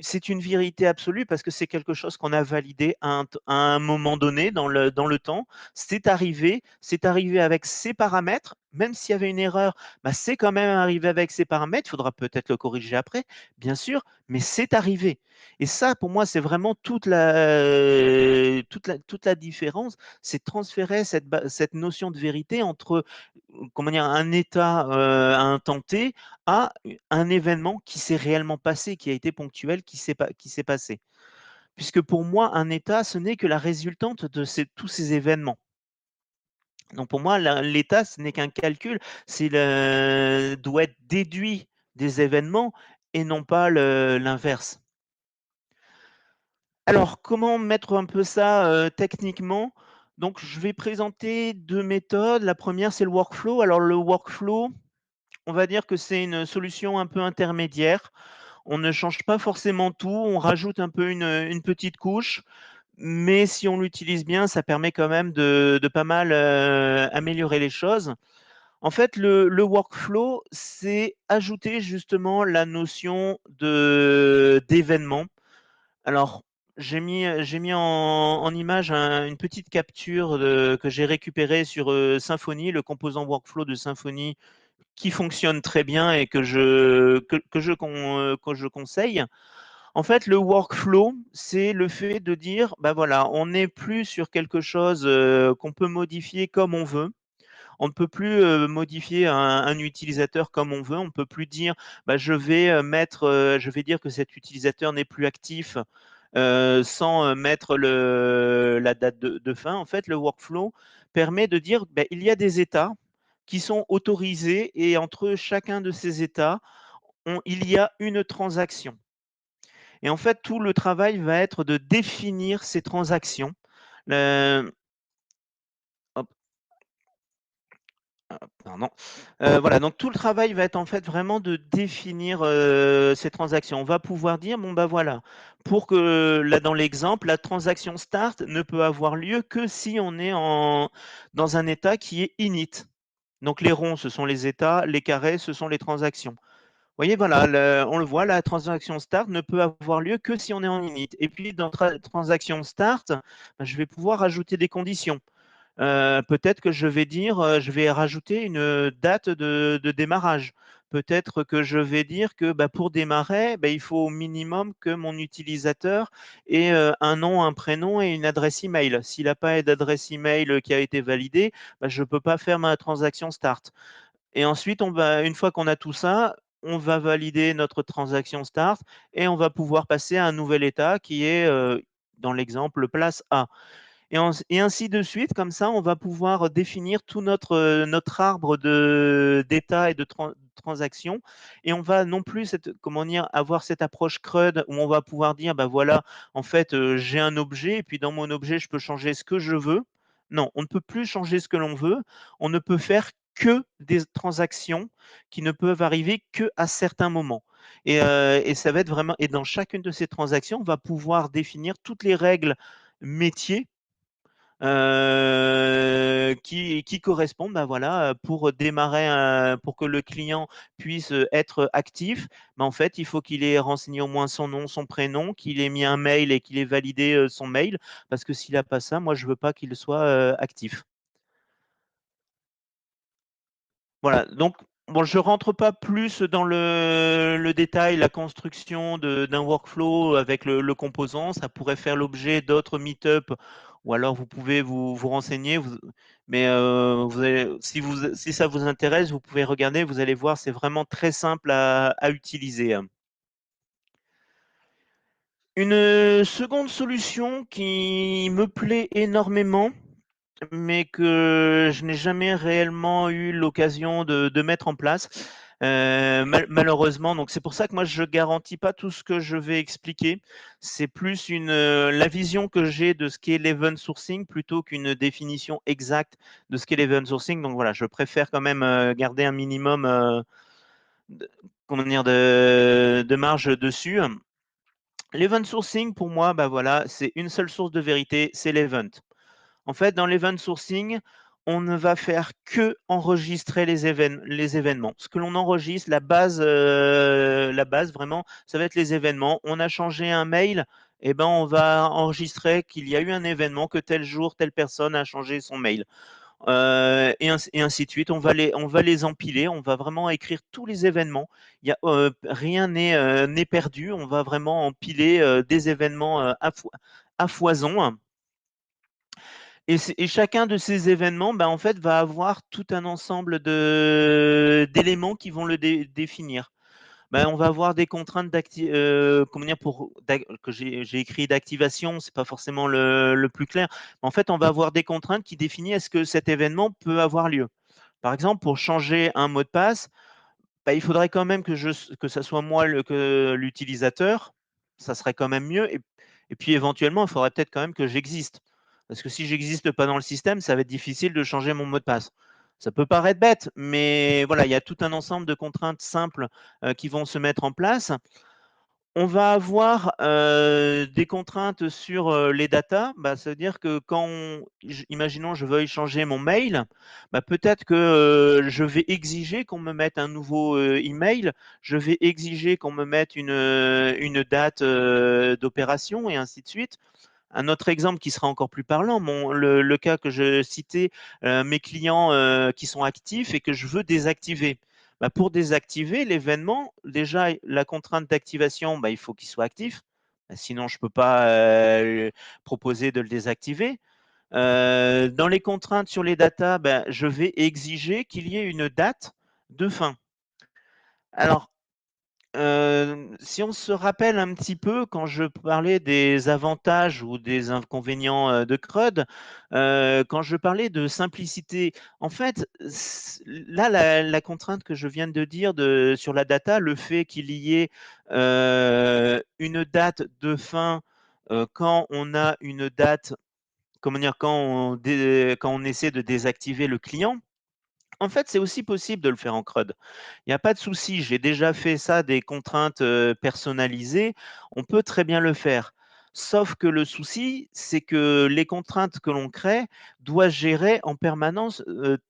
c'est une vérité absolue parce que c'est quelque chose qu'on a validé à un moment donné dans le temps. C'est arrivé avec ses paramètres, même s'il y avait une erreur, bah, c'est quand même arrivé avec ses paramètres. Il faudra peut-être le corriger après, bien sûr, mais c'est arrivé. Et ça, pour moi, c'est vraiment toute la différence, c'est transférer cette notion de vérité entre, comment dire, un état à un temps T à un événement qui s'est réellement passé, qui a été ponctuel, qui s'est passé. Puisque pour moi, un état, ce n'est que la résultante de tous ces événements. Donc pour moi, l'état, ce n'est qu'un calcul, doit être déduit des événements et non pas l'inverse. Alors, comment mettre un peu ça techniquement? Donc, je vais présenter deux méthodes. La première, c'est le workflow. Alors, le workflow, on va dire que c'est une solution un peu intermédiaire. On ne change pas forcément tout, on rajoute un peu une petite couche, mais si on l'utilise bien, ça permet quand même de pas mal améliorer les choses. En fait, le workflow, c'est ajouter justement la notion d'événement. Alors, j'ai mis en image une petite capture que j'ai récupérée sur Symfony, le composant workflow de Symfony qui fonctionne très bien et que je conseille. En fait, le workflow, c'est le fait de dire, bah voilà, on n'est plus sur quelque chose qu'on peut modifier comme on veut. On ne peut plus modifier un utilisateur comme on veut. On ne peut plus dire, bah, je vais dire que cet utilisateur n'est plus actif sans mettre la date de fin. En fait, le workflow permet de dire, bah, il y a des états qui sont autorisés et entre chacun de ces états, il y a une transaction. Et en fait, tout le travail va être de définir ces transactions. Le- hop, pardon. Voilà, donc tout le travail va être en fait vraiment de définir ces transactions. On va pouvoir dire, bon bah voilà, pour que là dans l'exemple, la transaction start ne peut avoir lieu que si on est dans un état qui est init. Donc les ronds, ce sont les états, les carrés, ce sont les transactions. Vous voyez, voilà, on le voit, la transaction start ne peut avoir lieu que si on est en init. Et puis, dans transaction start, je vais pouvoir ajouter des conditions. Peut-être que je vais dire, je vais rajouter une date de démarrage. Peut-être que je vais dire que bah, pour démarrer, bah, il faut au minimum que mon utilisateur ait un nom, un prénom et une adresse email. S'il n'a pas d'adresse email qui a été validée, bah, je ne peux pas faire ma transaction start. Et ensuite, une fois qu'on a tout ça, on va valider notre transaction start et on va pouvoir passer à un nouvel état qui est, dans l'exemple, place A. Et ainsi de suite, comme ça, on va pouvoir définir tout notre arbre d'état et de transactions. Et on va non plus comment dire, avoir cette approche CRUD où on va pouvoir dire, bah voilà, en fait, j'ai un objet et puis dans mon objet, je peux changer ce que je veux. Non, on ne peut plus changer ce que l'on veut. On ne peut faire que des transactions qui ne peuvent arriver que à certains moments. Et ça va être vraiment. Et dans chacune de ces transactions, on va pouvoir définir toutes les règles métiers qui correspondent, bah, voilà, pour démarrer pour que le client puisse être actif, bah, en fait, il faut qu'il ait renseigné au moins son nom, son prénom, qu'il ait mis un mail et qu'il ait validé son mail, parce que s'il n'a pas ça, moi, je veux pas qu'il soit actif. Voilà, donc bon, je rentre pas plus dans le détail, la construction d'un workflow avec le composant. Ça pourrait faire l'objet d'autres meet-up ou alors vous pouvez vous renseigner. Mais si ça vous intéresse, vous pouvez regarder, vous allez voir, c'est vraiment très simple à utiliser. Une seconde solution qui me plaît énormément, mais que je n'ai jamais réellement eu l'occasion de mettre en place. Malheureusement, donc c'est pour ça que moi je garantis pas tout ce que je vais expliquer. C'est plus la vision que j'ai de ce qu'est l'event sourcing plutôt qu'une définition exacte de ce qu'est l'event sourcing. Donc voilà, je préfère quand même garder un minimum de, comment dire, de marge dessus. L'event sourcing, pour moi, bah voilà, c'est une seule source de vérité, c'est l'event. En fait, dans l'event sourcing, on ne va faire que enregistrer les événements. Ce que l'on enregistre, la base vraiment, ça va être les événements. On a changé un mail, eh ben, on va enregistrer qu'il y a eu un événement, que tel jour, telle personne a changé son mail. Et ainsi de suite. On va les empiler, on va vraiment écrire tous les événements. Rien n'est perdu, on va vraiment empiler des événements à foison. Et chacun de ces événements, ben, en fait, va avoir tout un ensemble d'éléments qui vont le définir. Ben, on va avoir des contraintes comment dire, que j'ai écrit d'activation, c'est pas forcément le plus clair. En fait, on va avoir des contraintes qui définissent est-ce que cet événement peut avoir lieu. Par exemple, pour changer un mot de passe, bah, il faudrait quand même que ça soit moi que l'utilisateur, ça serait quand même mieux. Et puis éventuellement, il faudrait peut-être quand même que j'existe. Parce que si j'existe pas dans le système, ça va être difficile de changer mon mot de passe. Ça peut paraître bête, mais voilà, il y a tout un ensemble de contraintes simples qui vont se mettre en place. On va avoir des contraintes sur les datas. Bah, ça veut dire que imaginons, je veuille changer mon mail, bah, peut-être que je vais exiger qu'on me mette un nouveau email, je vais exiger qu'on me mette une date d'opération et ainsi de suite. Un autre exemple qui sera encore plus parlant, le cas que je citais, mes clients qui sont actifs et que je veux désactiver. Bah, pour désactiver l'événement, déjà, la contrainte d'activation, bah, il faut qu'il soit actif. Bah, sinon, je ne peux pas proposer de le désactiver. Dans les contraintes sur les datas, bah, je vais exiger qu'il y ait une date de fin. Alors, si on se rappelle un petit peu quand je parlais des avantages ou des inconvénients, de CRUD, quand je parlais de simplicité, en fait, là, la contrainte que je viens de dire sur la data, le fait qu'il y ait, une date de fin, quand on a une date, comment dire? Quand on essaie de désactiver le client, en fait, c'est aussi possible de le faire en CRUD. Il y a pas de souci, j'ai déjà fait ça, des contraintes, personnalisées, on peut très bien le faire. Sauf que le souci, c'est que les contraintes que l'on crée doivent gérer en permanence,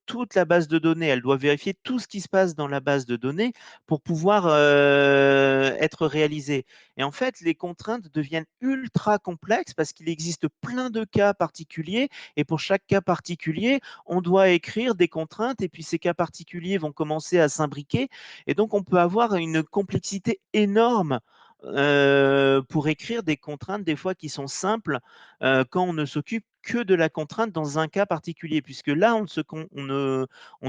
toute la base de données. Elle doit vérifier tout ce qui se passe dans la base de données pour pouvoir, être réalisées. Et en fait, les contraintes deviennent ultra complexes parce qu'il existe plein de cas particuliers et pour chaque cas particulier, on doit écrire des contraintes et puis ces cas particuliers vont commencer à s'imbriquer et donc on peut avoir une complexité énorme pour écrire des contraintes des fois qui sont simples quand on ne s'occupe que de la contrainte dans un cas particulier, puisque là, on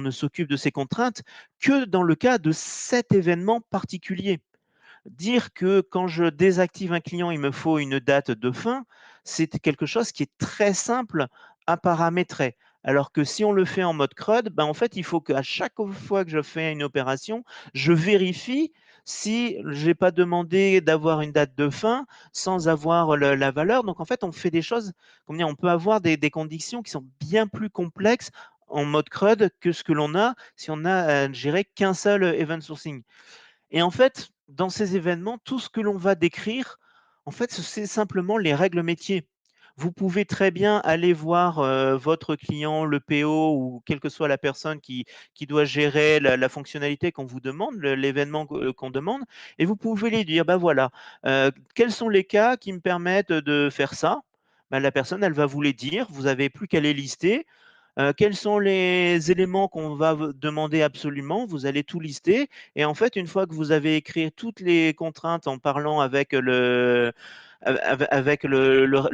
ne s'occupe de ces contraintes que dans le cas de cet événement particulier. Dire que quand je désactive un client, il me faut une date de fin, c'est quelque chose qui est très simple à paramétrer. Alors que si on le fait en mode CRUD, ben en fait, il faut qu'à chaque fois que je fais une opération, je vérifie si je n'ai pas demandé d'avoir une date de fin sans avoir la valeur. Donc en fait, on fait des choses, comment dire, on peut avoir des conditions qui sont bien plus complexes en mode CRUD que ce que l'on a si on a géré qu'un seul event sourcing. Et en fait, dans ces événements, tout ce que l'on va décrire, en fait, c'est simplement les règles métiers. Vous pouvez très bien aller voir votre client, le PO ou quelle que soit la personne qui doit gérer la fonctionnalité qu'on vous demande, l'événement qu'on demande, et vous pouvez lui dire, bah voilà, quels sont les cas qui me permettent de faire ça. Bah, la personne, elle va vous les dire, vous n'avez plus qu'à les lister. Quels sont les éléments qu'on va demander absolument? Vous allez tout lister et en fait, une fois que vous avez écrit toutes les contraintes en parlant avec le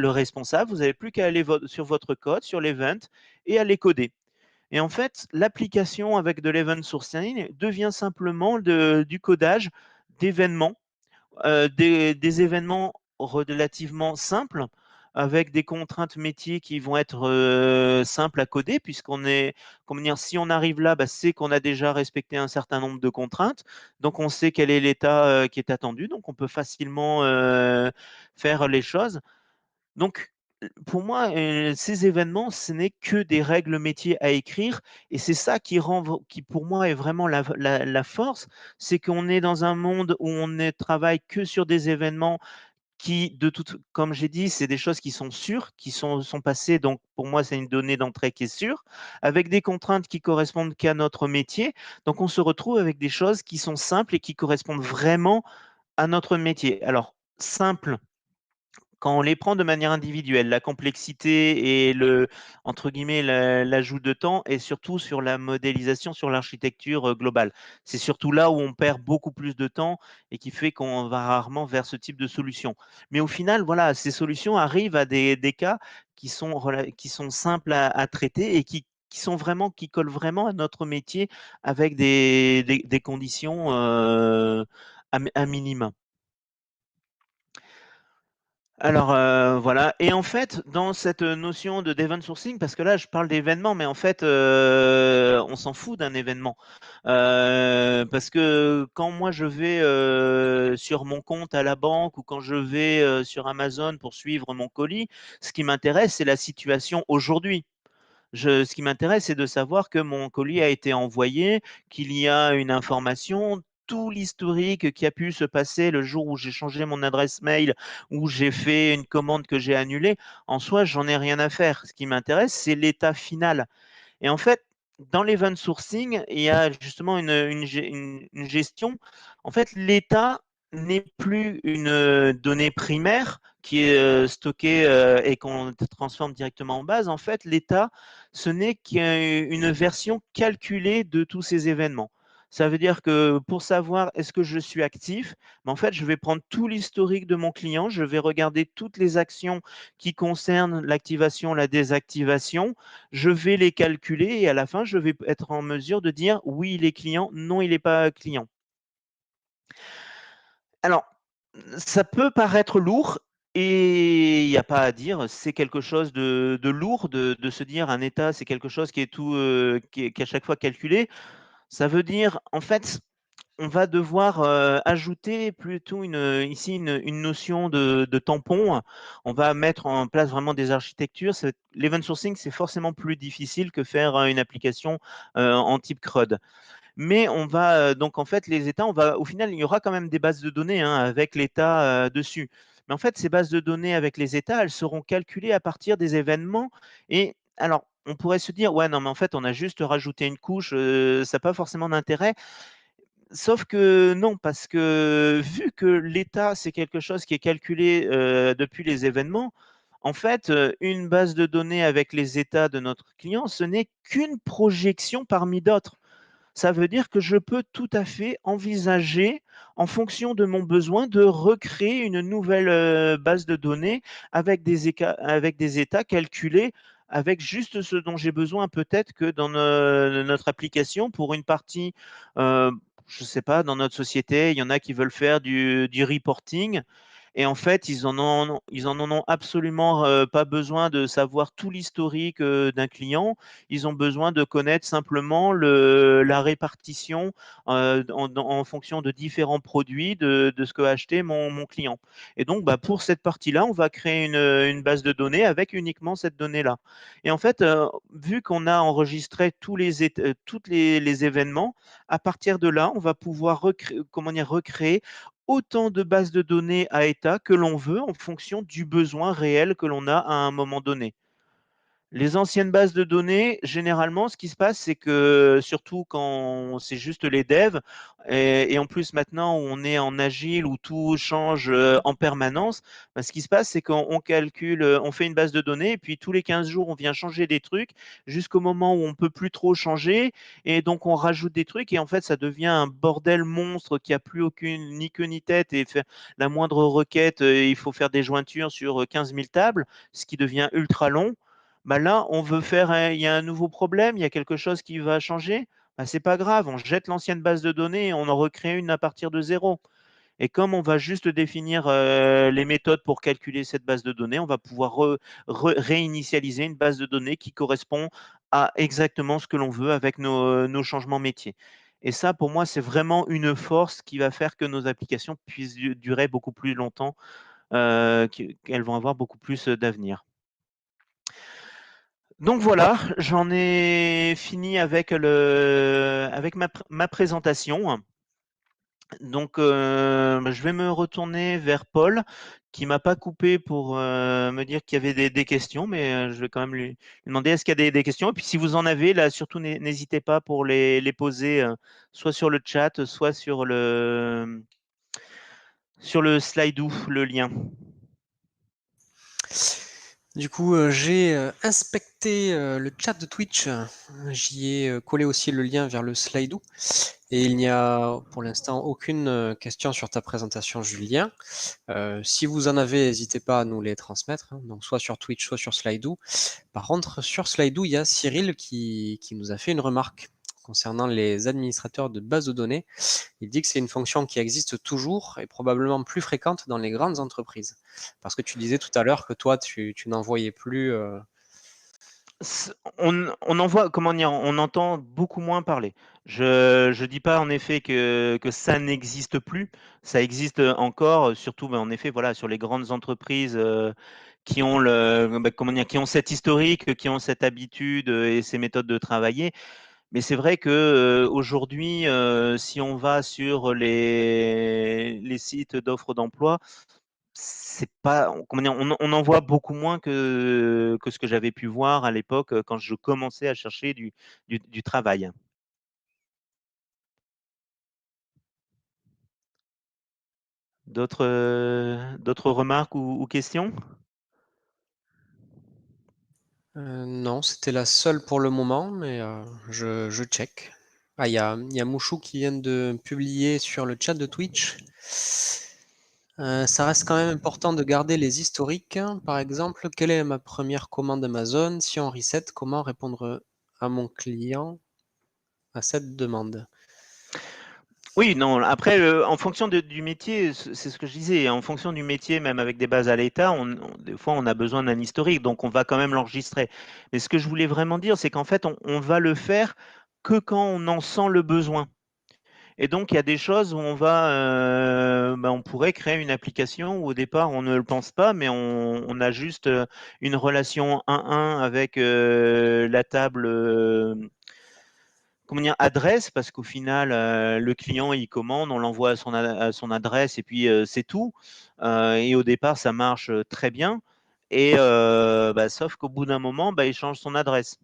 responsable, vous n'avez plus qu'à aller sur votre code, sur l'event et à les coder. Et en fait, l'application avec de l'event sourcing devient simplement du codage d'événements, des événements relativement simples, avec des contraintes métiers qui vont être simples à coder, puisqu'on est, comment dire, si on arrive là, bah, c'est qu'on a déjà respecté un certain nombre de contraintes, donc on sait quel est l'état qui est attendu, donc on peut facilement faire les choses. Donc, pour moi, ces événements, ce n'est que des règles métiers à écrire et c'est ça qui rend qui pour moi est vraiment la force, c'est qu'on est dans un monde où on ne travaille que sur des événements qui de toute comme j'ai dit, c'est des choses qui sont sûres, qui sont passées, donc pour moi, c'est une donnée d'entrée qui est sûre, avec des contraintes qui correspondent qu'à notre métier. Donc on se retrouve avec des choses qui sont simples et qui correspondent vraiment à notre métier. Alors simple, quand on les prend de manière individuelle, la complexité et le entre guillemets «l'ajout de temps» et surtout sur la modélisation, sur l'architecture, globale. C'est surtout là où on perd beaucoup plus de temps et qui fait qu'on va rarement vers ce type de solution. Mais au final, voilà, ces solutions arrivent à des cas qui sont simples à traiter et qui sont vraiment qui collent vraiment à notre métier avec des conditions, à minima. Alors, voilà et en fait, dans cette notion de d'event sourcing, parce que là, je parle d'événements, mais en fait, on s'en fout d'un événement. Parce que quand moi je vais, sur mon compte à la banque ou quand je vais, sur Amazon pour suivre mon colis, ce qui m'intéresse, c'est la situation aujourd'hui. Ce qui m'intéresse, c'est de savoir que mon colis a été envoyé, qu'il y a une information, tout l'historique qui a pu se passer le jour où j'ai changé mon adresse mail, où j'ai fait une commande que j'ai annulée. En soi, j'en ai rien à faire. Ce qui m'intéresse, c'est l'état final. Et en fait, dans l'event sourcing, il y a justement une gestion. En fait, l'état n'est plus une donnée primaire qui est stockée et qu'on transforme directement en base. En fait, l'état, ce n'est qu'une version calculée de tous ces événements. Ça veut dire que pour savoir est-ce que je suis actif, mais en fait, je vais prendre tout l'historique de mon client, je vais regarder toutes les actions qui concernent l'activation, la désactivation, je vais les calculer et à la fin, je vais être en mesure de dire oui, il est client, non, il n'est pas client. Alors, ça peut paraître lourd et il n'y a pas à dire, c'est quelque chose de lourd de se dire un état, c'est quelque chose qui est tout, qui est à chaque fois calculé. Ça veut dire, en fait, on va devoir ajouter plutôt ici une notion de tampon. On va mettre en place vraiment des architectures. L'event sourcing, c'est forcément plus difficile que faire une application en type CRUD. Mais on va donc en fait les états, on va au final il y aura quand même des bases de données hein, avec l'état dessus. Mais en fait ces bases de données avec les états, elles seront calculées à partir des événements. Et alors on pourrait se dire ouais non mais en fait on a juste rajouté une couche, ça n'a pas forcément d'intérêt. Sauf que non, parce que vu que l'état, c'est quelque chose qui est calculé, depuis les événements, en fait, une base de données avec les états de notre client, ce n'est qu'une projection parmi d'autres. Ça veut dire que je peux tout à fait envisager, en fonction de mon besoin, de recréer une nouvelle, base de données avec des états calculés avec juste ce dont j'ai besoin peut-être que dans notre application pour une partie, heu, je ne sais pas, dans notre société, il y en a qui veulent faire du reporting et en fait, ils en ont absolument, pas besoin de savoir tout l'historique, d'un client. Ils ont besoin de connaître simplement la répartition en fonction de différents produits de ce que a acheté mon client. Et donc, bah, pour cette partie-là, on va créer une base de données avec uniquement cette donnée-là. Et en fait, vu qu'on a enregistré toutes les événements, à partir de là, on va pouvoir recréer autant de bases de données à état que l'on veut en fonction du besoin réel que l'on a à un moment donné. Les anciennes bases de données, généralement, ce qui se passe, c'est que surtout quand c'est juste les devs, et en plus maintenant où on est en agile, où tout change en permanence, bah, ce qui se passe, c'est qu'on calcule, on fait une base de données, et puis tous les 15 jours, on vient changer des trucs, jusqu'au moment où on ne peut plus trop changer, et donc on rajoute des trucs, et en fait, ça devient un bordel monstre qui a plus aucune ni queue ni tête, et faire la moindre requête, il faut faire des jointures sur 15 000 tables, ce qui devient ultra long. Bah là, on veut faire il y a un nouveau problème, il y a quelque chose qui va changer. Bah, c'est pas grave, on jette l'ancienne base de données et on en recrée une à partir de zéro. Et comme on va juste définir les méthodes pour calculer cette base de données, on va pouvoir réinitialiser une base de données qui correspond à exactement ce que l'on veut avec nos changements métiers. Et ça, pour moi, c'est vraiment une force qui va faire que nos applications puissent durer beaucoup plus longtemps, qu'elles vont avoir beaucoup plus d'avenir. Donc voilà, j'en ai fini avec ma présentation. Donc, je vais me retourner vers Paul, qui m'a pas coupé pour me dire qu'il y avait des questions, mais je vais quand même lui demander est-ce qu'il y a des questions. Et puis si vous en avez, là, surtout n'hésitez pas pour les poser, soit sur le chat, soit sur le Slido, le lien. Du coup, j'ai inspecté le chat de Twitch. J'y ai collé aussi le lien vers le Slido. Et il n'y a pour l'instant aucune question sur ta présentation, Julien. Si vous en avez, n'hésitez pas à nous les transmettre, hein, donc soit sur Twitch, soit sur Slido. Par contre, sur Slido, il y a Cyril qui nous a fait une remarque concernant les administrateurs de bases de données. Il dit que c'est une fonction qui existe toujours et probablement plus fréquente dans les grandes entreprises. Parce que tu disais tout à l'heure que toi, tu n'en voyais plus. On en voit, comment dire, on entend beaucoup moins parler. Je dis pas en effet que ça n'existe plus, ça existe encore, surtout en effet, voilà, sur les grandes entreprises qui ont comment dire, qui ont cet historique, qui ont cette habitude et ces méthodes de travailler. Mais c'est vrai que aujourd'hui, si on va sur les sites d'offres d'emploi, c'est pas, comment dire, on en voit beaucoup moins que ce que j'avais pu voir à l'époque quand je commençais à chercher du travail. D'autres remarques ou questions? Non, c'était la seule pour le moment, mais je check. Ah, il y a Mouchou qui vient de publier sur le chat de Twitch. Ça reste quand même important de garder les historiques. Par exemple, quelle est ma première commande Amazon? Si on reset, comment répondre à mon client à cette demande? Oui, non, après, en fonction du métier, c'est ce que je disais, en fonction du métier, même avec des bases à l'état, des fois, on a besoin d'un historique, donc on va quand même l'enregistrer. Mais ce que je voulais vraiment dire, c'est qu'en fait, on va le faire que quand on en sent le besoin. Et donc, il y a des choses où on pourrait créer une application où au départ, on ne le pense pas, mais on a juste une relation 1-1 avec la table comment dire, adresse, parce qu'au final, le client, il commande, on l'envoie à son adresse et puis c'est tout. Et au départ, ça marche très bien. Et sauf qu'au bout d'un moment, il change son adresse.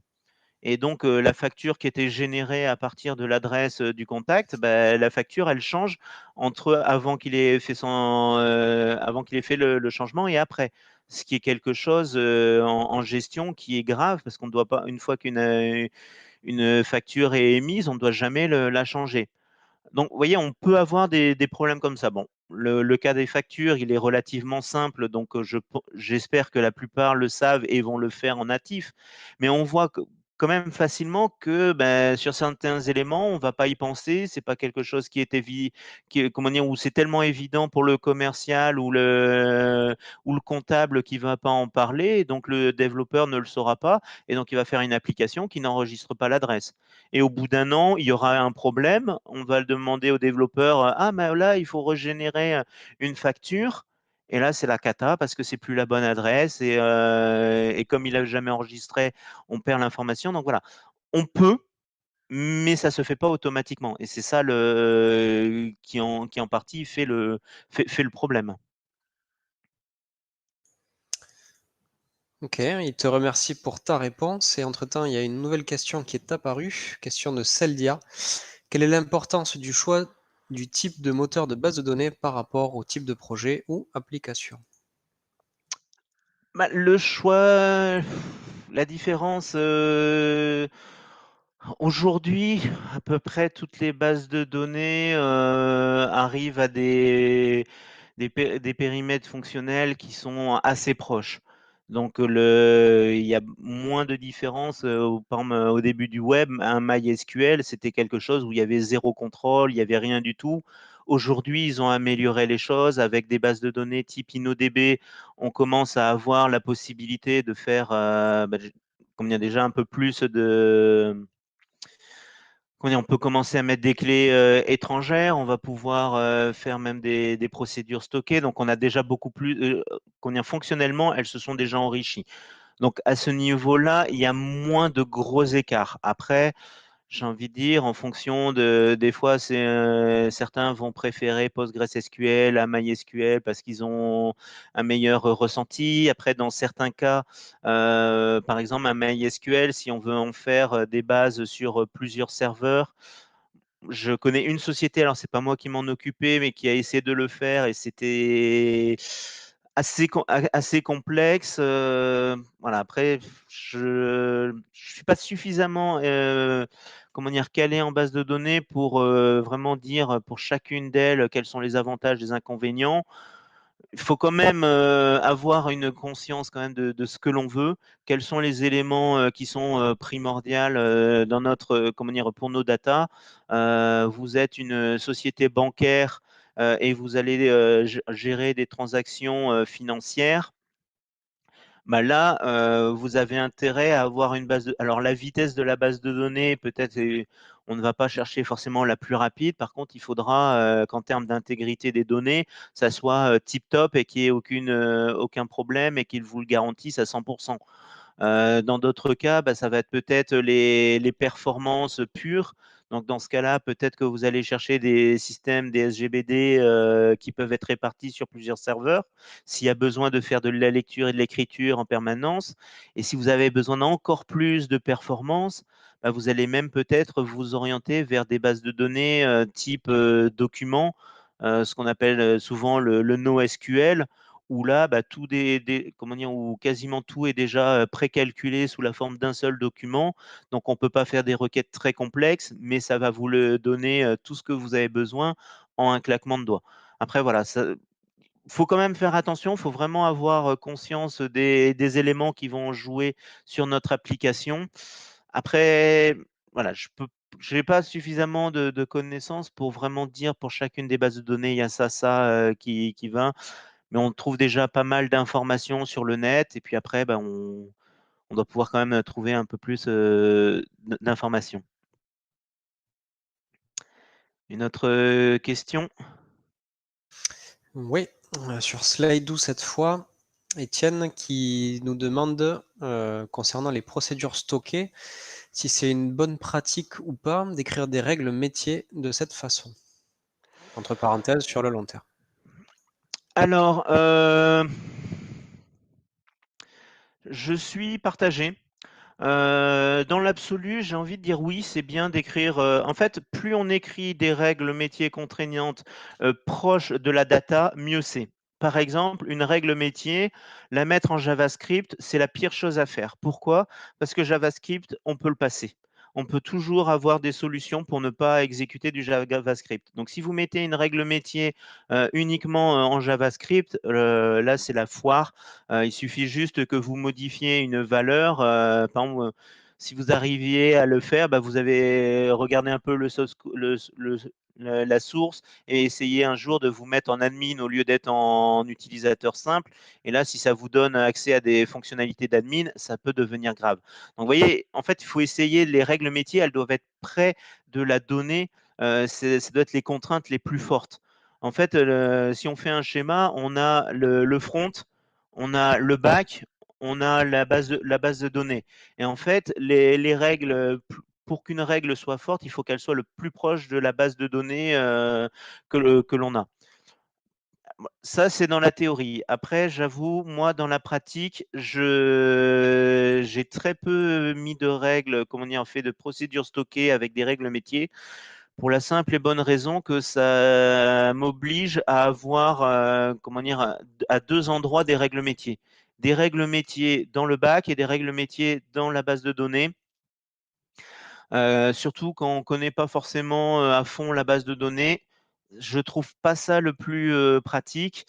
Et donc, la facture qui était générée à partir de l'adresse du contact, la facture, elle change entre avant qu'il ait fait le changement et après. Ce qui est quelque chose en gestion qui est grave parce qu'on ne doit pas, une fois une facture est émise, on ne doit jamais la changer. Donc, vous voyez, on peut avoir des problèmes comme ça. Bon, le cas des factures, il est relativement simple, donc j'espère que la plupart le savent et vont le faire en natif. Mais on voit quand même facilement que sur certains éléments, on ne va pas y penser. C'est pas quelque chose qui est comment dire, où c'est tellement évident pour le commercial ou le comptable qui ne va pas en parler, donc le développeur ne le saura pas, et donc il va faire une application qui n'enregistre pas l'adresse. Et au bout d'un an, il y aura un problème. On va le demander au développeur, ah, mais là, il faut régénérer une facture. Et là, c'est la cata parce que c'est plus la bonne adresse. Et comme il n'a jamais enregistré, on perd l'information. Donc voilà, on peut, mais ça ne se fait pas automatiquement. Et c'est ça qui en partie fait le problème. Ok, il te remercie pour ta réponse. Et entre-temps, il y a une nouvelle question qui est apparue, question de Celdia. Quelle est l'importance du choix du type de moteur de base de données par rapport au type de projet ou application? Le choix, la différence, aujourd'hui, à peu près toutes les bases de données arrivent à des périmètres fonctionnels qui sont assez proches. Donc, il y a moins de différence. Par exemple, au début du web, un MySQL, c'était quelque chose où il y avait zéro contrôle, il n'y avait rien du tout. Aujourd'hui, ils ont amélioré les choses avec des bases de données type InnoDB. On commence à avoir la possibilité de faire, comme il y a déjà un peu plus de, on peut commencer à mettre des clés étrangères, on va pouvoir faire même des procédures stockées. Donc, on a déjà beaucoup plus, fonctionnellement, elles se sont déjà enrichies. Donc, à ce niveau-là, il y a moins de gros écarts. Après, j'ai envie de dire, en fonction des fois, certains vont préférer PostgreSQL à MySQL parce qu'ils ont un meilleur ressenti. Après, dans certains cas, par exemple, un MySQL, si on veut en faire des bases sur plusieurs serveurs, je connais une société, alors c'est pas moi qui m'en occupais, mais qui a essayé de le faire et c'était assez complexe. Voilà, après, je suis pas suffisamment comment dire, calé en base de données pour vraiment dire pour chacune d'elles quels sont les avantages, les inconvénients. Il faut quand même avoir une conscience quand même de ce que l'on veut, quels sont les éléments qui sont primordiaux dans notre, comment dire, pour nos data. Vous êtes une société bancaire et vous allez gérer des transactions financières. Bah là, vous avez intérêt à avoir une base de. Alors, la vitesse de la base de données, peut-être, on ne va pas chercher forcément la plus rapide. Par contre, il faudra qu'en termes d'intégrité des données, ça soit tip top et qu'il n'y ait aucun problème et qu'il vous le garantisse à 100%. Dans d'autres cas, ça va être peut-être les performances pures. Donc, dans ce cas-là, peut-être que vous allez chercher des systèmes, des SGBD qui peuvent être répartis sur plusieurs serveurs, s'il y a besoin de faire de la lecture et de l'écriture en permanence. Et si vous avez besoin d'encore plus de performance, vous allez même peut-être vous orienter vers des bases de données type documents, ce qu'on appelle souvent le NoSQL, où là, tout comment dire, où quasiment tout est déjà précalculé sous la forme d'un seul document. Donc, on ne peut pas faire des requêtes très complexes, mais ça va vous le donner tout ce que vous avez besoin en un claquement de doigts. Après, voilà, il faut quand même faire attention, il faut vraiment avoir conscience des éléments qui vont jouer sur notre application. Après, voilà, je n'ai pas suffisamment de connaissances pour vraiment dire pour chacune des bases de données, il y a ça qui va. Mais on trouve déjà pas mal d'informations sur le net. Et puis après, on doit pouvoir quand même trouver un peu plus d'informations. Une autre question? Oui, sur Slido cette fois, Étienne qui nous demande, concernant les procédures stockées, si c'est une bonne pratique ou pas d'écrire des règles métiers de cette façon. Entre parenthèses, sur le long terme. Alors, je suis partagé. Dans l'absolu, j'ai envie de dire oui, c'est bien d'écrire. En fait, plus on écrit des règles métiers contraignantes proches de la data, mieux c'est. Par exemple, une règle métier, la mettre en JavaScript, c'est la pire chose à faire. Pourquoi? Parce que JavaScript, on peut le passer. On peut toujours avoir des solutions pour ne pas exécuter du JavaScript. Donc, si vous mettez une règle métier uniquement en JavaScript, là, c'est la foire. Il suffit juste que vous modifiez une valeur. Par exemple, si vous arriviez à le faire, vous avez regardé un peu la source et essayé un jour de vous mettre en admin au lieu d'être en utilisateur simple. Et là, si ça vous donne accès à des fonctionnalités d'admin, ça peut devenir grave. Donc, vous voyez, en fait, il faut essayer les règles métiers, elles doivent être près de la donnée. Ça doit être les contraintes les plus fortes. En fait, si on fait un schéma, on a le front, on a le back, on a la base de données. Et en fait, les règles, pour qu'une règle soit forte, il faut qu'elle soit le plus proche de la base de données que l'on a. Ça, c'est dans la théorie. Après, j'avoue, moi, dans la pratique, j'ai très peu mis de règles, comment dire, fait de procédures stockées avec des règles métiers pour la simple et bonne raison que ça m'oblige à avoir, comment dire, à deux endroits des règles métiers. Des règles métiers dans le bac et des règles métiers dans la base de données. Surtout quand on ne connaît pas forcément à fond la base de données, je ne trouve pas ça le plus pratique.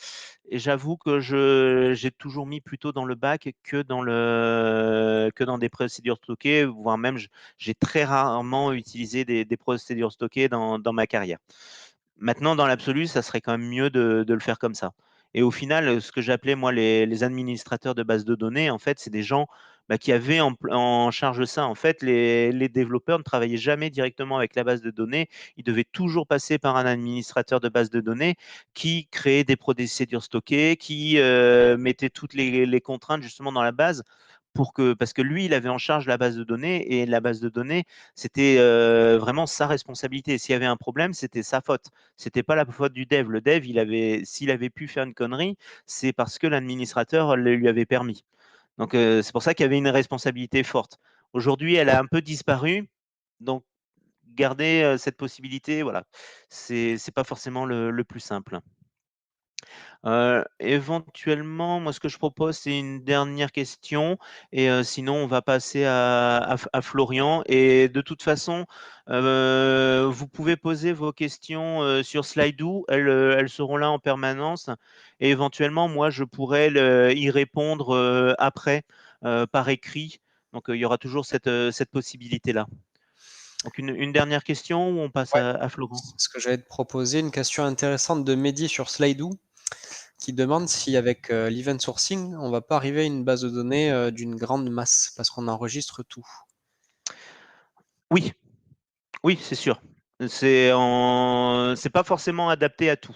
Et j'avoue que j'ai toujours mis plutôt dans le bac que dans des procédures stockées, voire même j'ai très rarement utilisé des procédures stockées dans ma carrière. Maintenant, dans l'absolu, ça serait quand même mieux de le faire comme ça. Et au final, ce que j'appelais moi les administrateurs de bases de données, en fait, c'est des gens qui avaient en charge ça. En fait, les développeurs ne travaillaient jamais directement avec la base de données. Ils devaient toujours passer par un administrateur de base de données qui créait des procédures stockées, qui mettait toutes les contraintes justement dans la base parce que lui, il avait en charge la base de données et la base de données, c'était vraiment sa responsabilité. S'il y avait un problème, c'était sa faute. C'était pas la faute du dev. Le dev, s'il avait pu faire une connerie, c'est parce que l'administrateur le lui avait permis. Donc c'est pour ça qu'il y avait une responsabilité forte. Aujourd'hui, elle a un peu disparu. Donc garder cette possibilité, voilà, c'est pas forcément le plus simple. Éventuellement, moi, ce que je propose, c'est une dernière question et sinon on va passer à Florian et de toute façon, vous pouvez poser vos questions, sur Slido. Elles seront là en permanence et éventuellement, moi, je pourrais y répondre, après, par écrit. Donc, il y aura toujours cette possibilité-là. Donc une dernière question ou on passe Ouais, à Florent? ce que j'allais te proposer, une question intéressante de Mehdi sur Slido, qui demande si avec l'event sourcing, on va pas arriver à une base de données d'une grande masse, parce qu'on enregistre tout. Oui. Oui, c'est sûr. C'est pas forcément adapté à tout.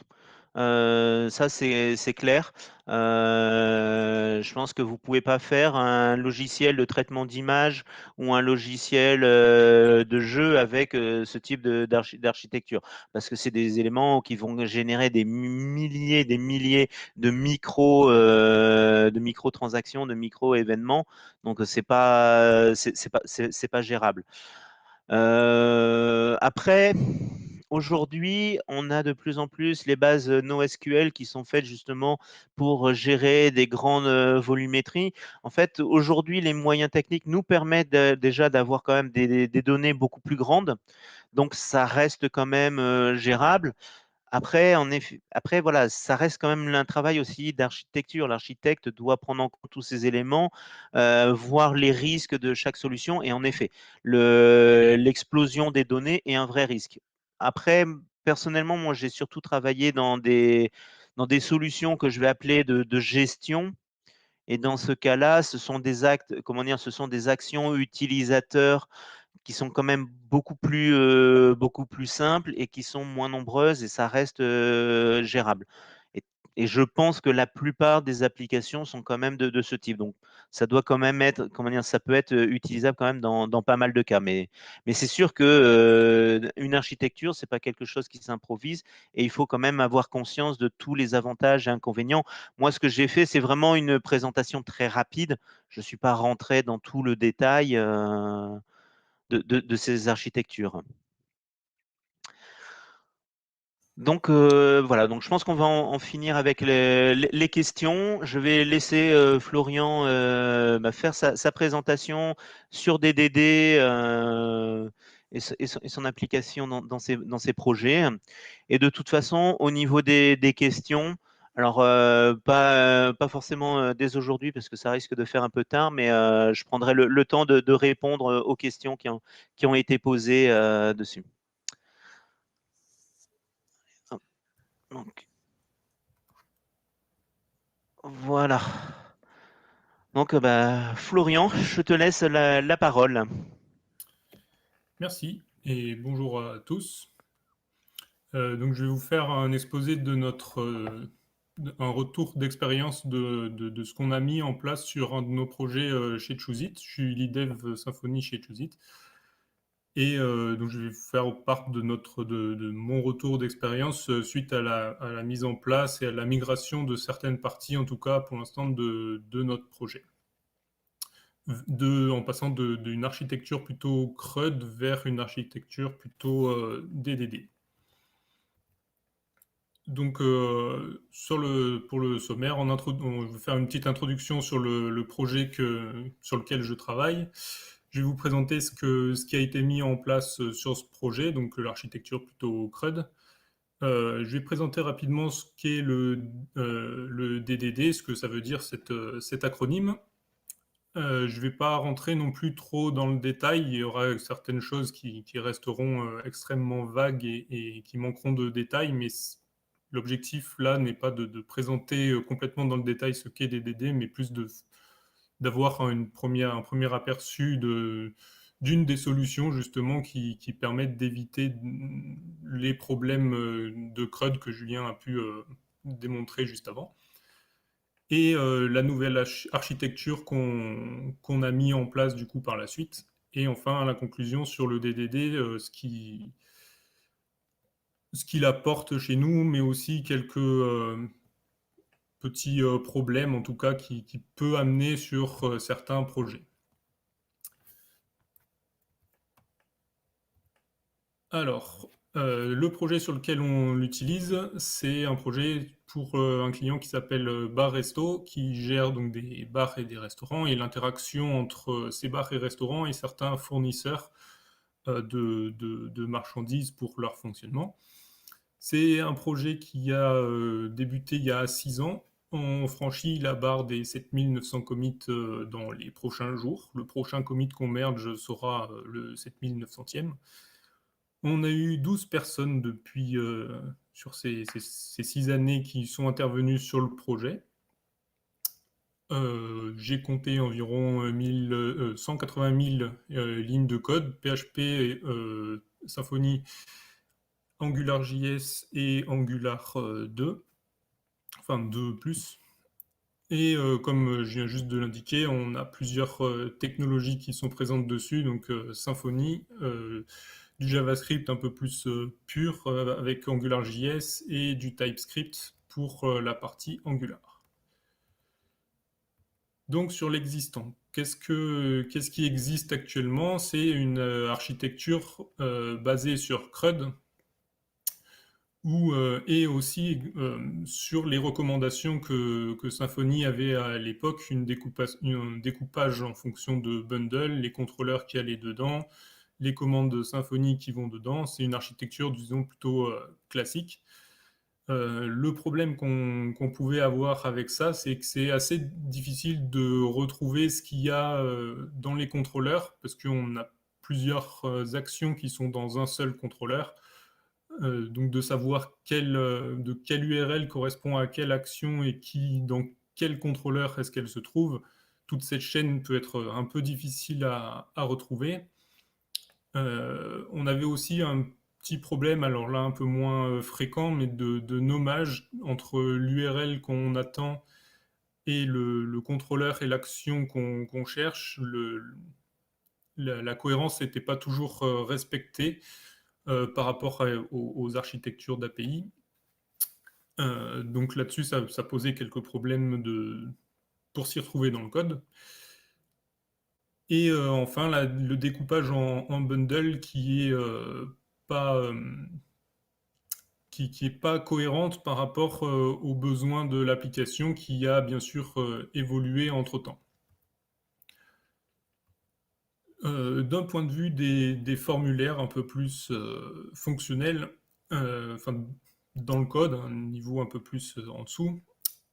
Ça, c'est clair. Je pense que vous pouvez pas faire un logiciel de traitement d'image ou un logiciel de jeu avec ce type d'architecture, parce que c'est des éléments qui vont générer des milliers de micro-transactions, de micro-événements. Donc c'est pas gérable. Après, aujourd'hui, on a de plus en plus les bases NoSQL qui sont faites justement pour gérer des grandes volumétries. En fait, aujourd'hui, les moyens techniques nous permettent déjà d'avoir quand même des données beaucoup plus grandes. Donc, ça reste quand même gérable. Après, en effet, après, voilà, ça reste quand même un travail aussi d'architecture. L'architecte doit prendre en compte tous ces éléments, voir les risques de chaque solution. Et en effet, l'explosion des données est un vrai risque. Après, personnellement, moi, j'ai surtout travaillé dans des solutions que je vais appeler de gestion. Et dans ce cas-là, ce sont des actes, comment dire, ce sont des actions utilisateurs qui sont quand même beaucoup plus simples et qui sont moins nombreuses et ça reste gérable. Et, et je pense que la plupart des applications sont quand même de ce type. Donc, ça doit quand même être, comment dire, ça peut être utilisable quand même dans pas mal de cas. Mais c'est sûr que une architecture, c'est pas quelque chose qui s'improvise et il faut quand même avoir conscience de tous les avantages et inconvénients. Moi, ce que j'ai fait, c'est vraiment une présentation très rapide. Je ne suis pas rentré dans tout le détail. De ces architectures. Donc voilà, donc je pense qu'on va en finir avec les questions. Je vais laisser Florian faire sa présentation sur DDD et son application dans ses projets. Et de toute façon, au niveau des questions, alors pas forcément dès aujourd'hui parce que ça risque de faire un peu tard, mais je prendrai le temps de répondre aux questions qui ont été posées dessus. Donc, voilà. Donc, Florian, je te laisse la parole. Merci et bonjour à tous. Donc, je vais vous faire un exposé de un retour d'expérience de ce qu'on a mis en place sur un de nos projets chez Chooseit. Je suis lead dev Symfony chez Chooseit. Et donc, je vais vous faire part de mon retour d'expérience suite à la mise en place et à la migration de certaines parties, en tout cas pour l'instant, de notre projet. En passant d'une architecture plutôt CRUD vers une architecture plutôt DDD. Donc, pour le sommaire, on va faire une petite introduction sur le projet sur lequel je travaille. Je vais vous présenter ce qui a été mis en place sur ce projet, donc l'architecture plutôt CRUD. Je vais présenter rapidement ce qu'est le DDD, ce que ça veut dire cet acronyme. Je ne vais pas rentrer non plus trop dans le détail. Il y aura certaines choses qui resteront extrêmement vagues et qui manqueront de détails, mais l'objectif là n'est pas de présenter complètement dans le détail ce qu'est DDD, mais plus d'avoir un premier aperçu d'une des solutions justement qui permettent d'éviter les problèmes de CRUD que Julien a pu démontrer juste avant. Et la nouvelle architecture qu'on a mis en place du coup par la suite. Et enfin, à la conclusion sur le DDD, ce qu'il apporte chez nous, mais aussi quelques petits problèmes, en tout cas, qui peut amener sur certains projets. Alors, le projet sur lequel on l'utilise, c'est un projet pour un client qui s'appelle Bar Resto, qui gère donc des bars et des restaurants, et l'interaction entre ces bars et restaurants et certains fournisseurs de marchandises pour leur fonctionnement. C'est un projet qui a débuté il y a 6 ans. On franchit la barre des 7900 commits dans les prochains jours. Le prochain commit qu'on merge sera le 7900e. On a eu 12 personnes depuis, sur ces 6 années qui sont intervenues sur le projet. J'ai compté environ 180 000 lignes de code, PHP, Symfony, AngularJS et Angular 2, enfin 2+. Et comme je viens juste de l'indiquer, on a plusieurs technologies qui sont présentes dessus, donc Symfony, du JavaScript un peu plus pur avec AngularJS et du TypeScript pour la partie Angular. Donc sur l'existant, qu'est-ce qui existe actuellement? C'est une architecture basée sur CRUD et aussi sur les recommandations que Symfony avait à l'époque, un découpage en fonction de bundle, les contrôleurs qui allaient dedans, les commandes de Symfony qui vont dedans. C'est une architecture, disons, plutôt classique. Le problème qu'on pouvait avoir avec ça, c'est que c'est assez difficile de retrouver ce qu'il y a dans les contrôleurs, parce qu'on a plusieurs actions qui sont dans un seul contrôleur. Donc de savoir de quelle URL correspond à quelle action et dans quel contrôleur est-ce qu'elle se trouve. Toute cette chaîne peut être un peu difficile à retrouver. On avait aussi un petit problème, alors là un peu moins fréquent, mais de nommage entre l'URL qu'on attend et le contrôleur et l'action qu'on cherche. La cohérence n'était pas toujours respectée par rapport aux architectures d'API. Donc là-dessus, ça posait quelques problèmes pour s'y retrouver dans le code. Et enfin, le découpage en bundle qui est pas cohérente par rapport aux besoins de l'application qui a bien sûr évolué entre-temps. D'un point de vue des formulaires un peu plus fonctionnels, dans le code, un niveau un peu plus en dessous,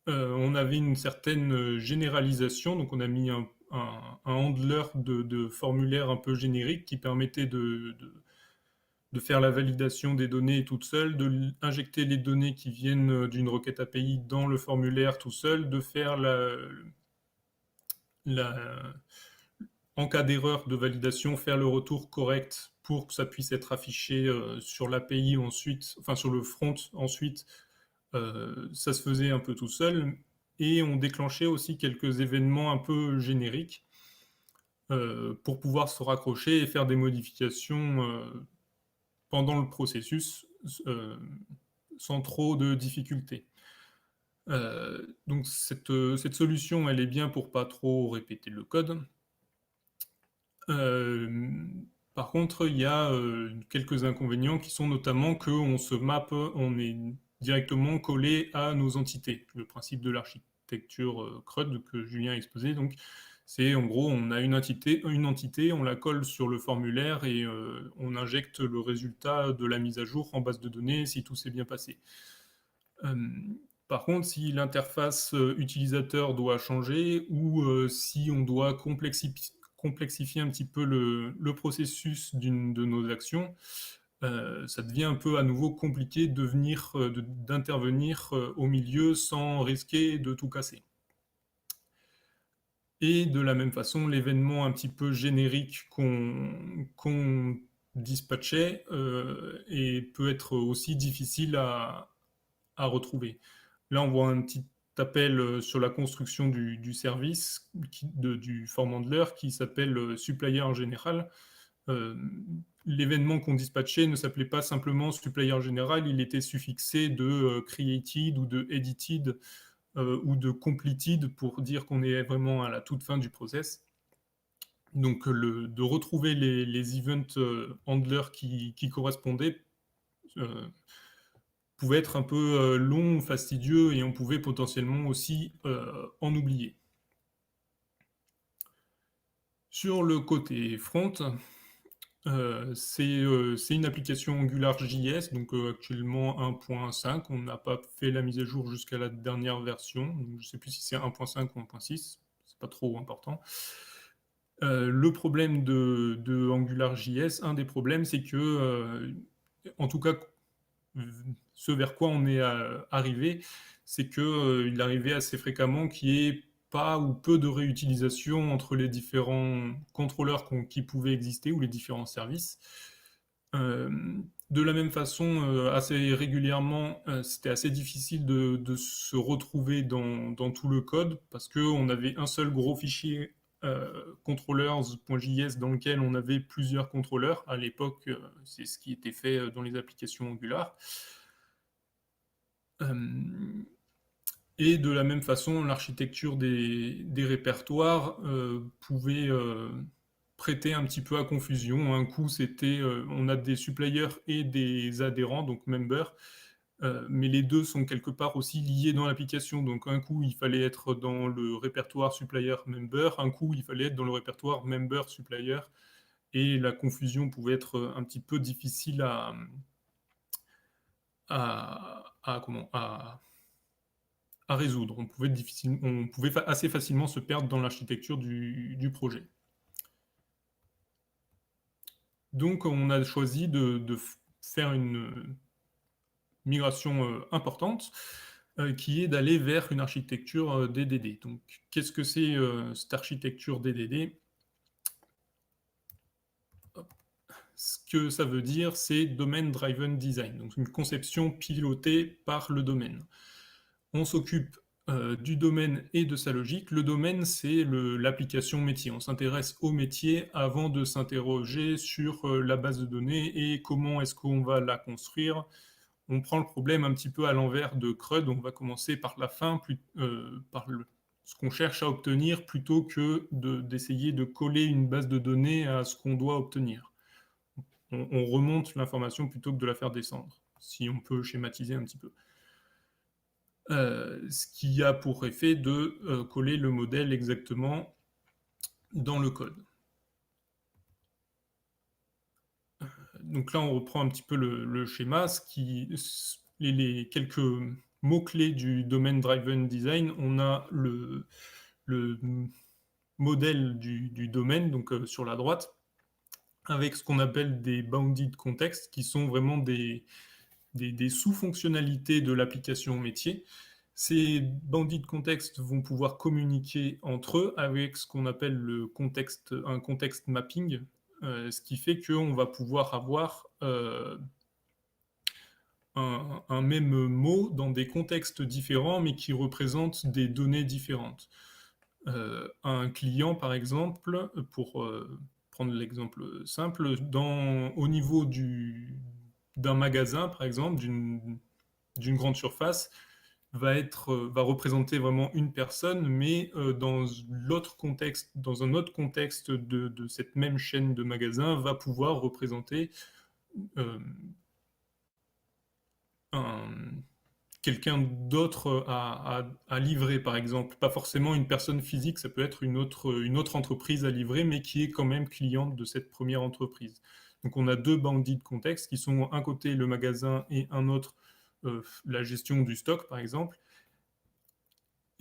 on avait une certaine généralisation, donc on a mis un handler de formulaire un peu générique qui permettait de faire la validation des données toute seule, d'injecter les données qui viennent d'une requête API dans le formulaire tout seul, de faire en cas d'erreur de validation, faire le retour correct pour que ça puisse être affiché sur l'API ensuite, enfin sur le front ensuite. Ça se faisait un peu tout seul. Et on déclenchait aussi quelques événements un peu génériques pour pouvoir se raccrocher et faire des modifications pendant le processus sans trop de difficultés. Donc cette solution, elle est bien pour pas trop répéter le code. Par contre, il y a quelques inconvénients qui sont notamment qu'on se mappe, on est directement collé à nos entités. Le principe de l'architecture CRUD que Julien a exposé, donc c'est en gros, on a une entité, on la colle sur le formulaire et on injecte le résultat de la mise à jour en base de données si tout s'est bien passé. Par contre, si l'interface utilisateur doit changer ou si on doit complexifier un petit peu le processus d'une de nos actions, ça devient un peu à nouveau compliqué d'intervenir au milieu sans risquer de tout casser. Et de la même façon, l'événement un petit peu générique qu'on dispatchait peut être aussi difficile à retrouver. Là, on voit un petit appel sur la construction du service du form handler qui s'appelle supplier en général. L'événement qu'on dispatchait ne s'appelait pas simplement supplier en général, il était suffixé de created ou de edited ou de completed pour dire qu'on est vraiment à la toute fin du process. Donc de retrouver les event handlers qui correspondaient pouvait être un peu long, fastidieux, et on pouvait potentiellement aussi en oublier. Sur le côté front, c'est une application AngularJS, donc actuellement 1.5. On n'a pas fait la mise à jour jusqu'à la dernière version. Donc, je ne sais plus si c'est 1.5 ou 1.6. C'est pas trop important. Le problème de AngularJS, un des problèmes, c'est que, en tout cas, ce vers quoi on est arrivé, c'est qu'il arrivait assez fréquemment qu'il y ait pas ou peu de réutilisation entre les différents contrôleurs qui pouvaient exister ou les différents services. De la même façon, assez régulièrement, c'était assez difficile de se retrouver dans tout le code parce qu'on avait un seul gros fichier controllers.js dans lequel on avait plusieurs contrôleurs. À l'époque, c'est ce qui était fait dans les applications Angular. Et de la même façon, l'architecture des répertoires pouvait prêter un petit peu à confusion. Un coup, on a des suppliers et des adhérents, donc members, mais les deux sont quelque part aussi liés dans l'application. Donc un coup, il fallait être dans le répertoire supplier member, un coup, il fallait être dans le répertoire member supplier, et la confusion pouvait être un petit peu difficile à résoudre. On pouvait assez facilement se perdre dans l'architecture du projet. Donc on a choisi de faire une migration importante qui est d'aller vers une architecture DDD. Donc qu'est-ce que c'est cette architecture DDD? Ce que ça veut dire, c'est Domain Driven Design, donc une conception pilotée par le domaine. On s'occupe du domaine et de sa logique. Le domaine, c'est l'application métier. On s'intéresse au métier avant de s'interroger sur la base de données et comment est-ce qu'on va la construire. On prend le problème un petit peu à l'envers de CRUD. On va commencer par la fin, par ce qu'on cherche à obtenir, plutôt que d'essayer de coller une base de données à ce qu'on doit obtenir. On remonte l'information plutôt que de la faire descendre, si on peut schématiser un petit peu. Ce qui a pour effet de coller le modèle exactement dans le code. Donc là, on reprend un petit peu le schéma. Les quelques mots-clés du Domain Driven Design, on a le modèle du domaine, donc sur la droite, avec ce qu'on appelle des bounded contexts, qui sont vraiment des sous-fonctionnalités de l'application métier. Ces bounded contexts vont pouvoir communiquer entre eux avec ce qu'on appelle un context mapping, ce qui fait qu'on va pouvoir avoir un même mot dans des contextes différents, mais qui représentent des données différentes. Un client, par exemple, pour prendre l'exemple simple, au niveau d'un magasin, par exemple, d'une grande surface, va représenter vraiment une personne, mais dans un autre contexte de cette même chaîne de magasins, va pouvoir représenter quelqu'un d'autre à livrer, par exemple. Pas forcément une personne physique, ça peut être une autre entreprise à livrer, mais qui est quand même cliente de cette première entreprise. Donc on a deux bounded contextes qui sont un côté le magasin et un autre la gestion du stock, par exemple.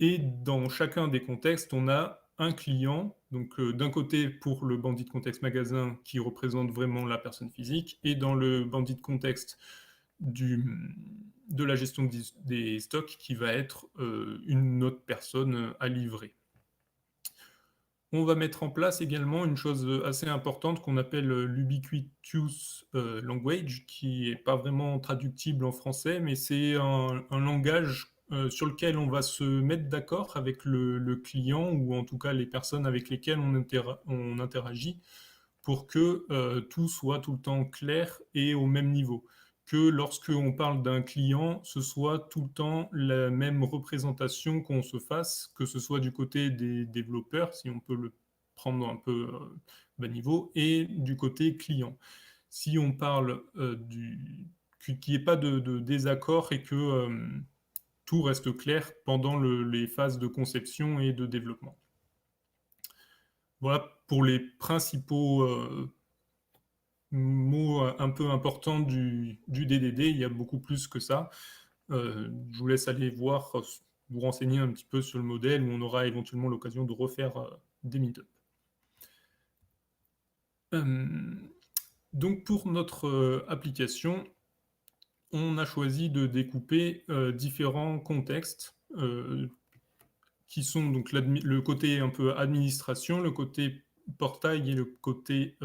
Et dans chacun des contextes, on a un client, donc d'un côté pour le bandit de contexte magasin qui représente vraiment la personne physique, et dans le bandit de contexte de la gestion des stocks qui va être une autre personne à livrer. On va mettre en place également une chose assez importante qu'on appelle l'ubiquitous language, qui n'est pas vraiment traductible en français, mais c'est un langage sur lequel on va se mettre d'accord avec le client, ou en tout cas les personnes avec lesquelles on interagit, pour que tout soit tout le temps clair et au même niveau. Que lorsqu'on parle d'un client, ce soit tout le temps la même représentation qu'on se fasse, que ce soit du côté des développeurs, si on peut le prendre un peu bas niveau, et du côté client. Si on parle qu'il n'y ait pas de désaccord et que tout reste clair pendant les phases de conception et de développement. Voilà pour les principaux mots un peu importants du DDD. Il y a beaucoup plus que ça. Je vous laisse aller voir, vous renseigner un petit peu sur le modèle, où on aura éventuellement l'occasion de refaire des meet-up. Donc pour notre application, on a choisi de découper différents contextes qui sont donc le côté un peu administration, le côté portail et le côté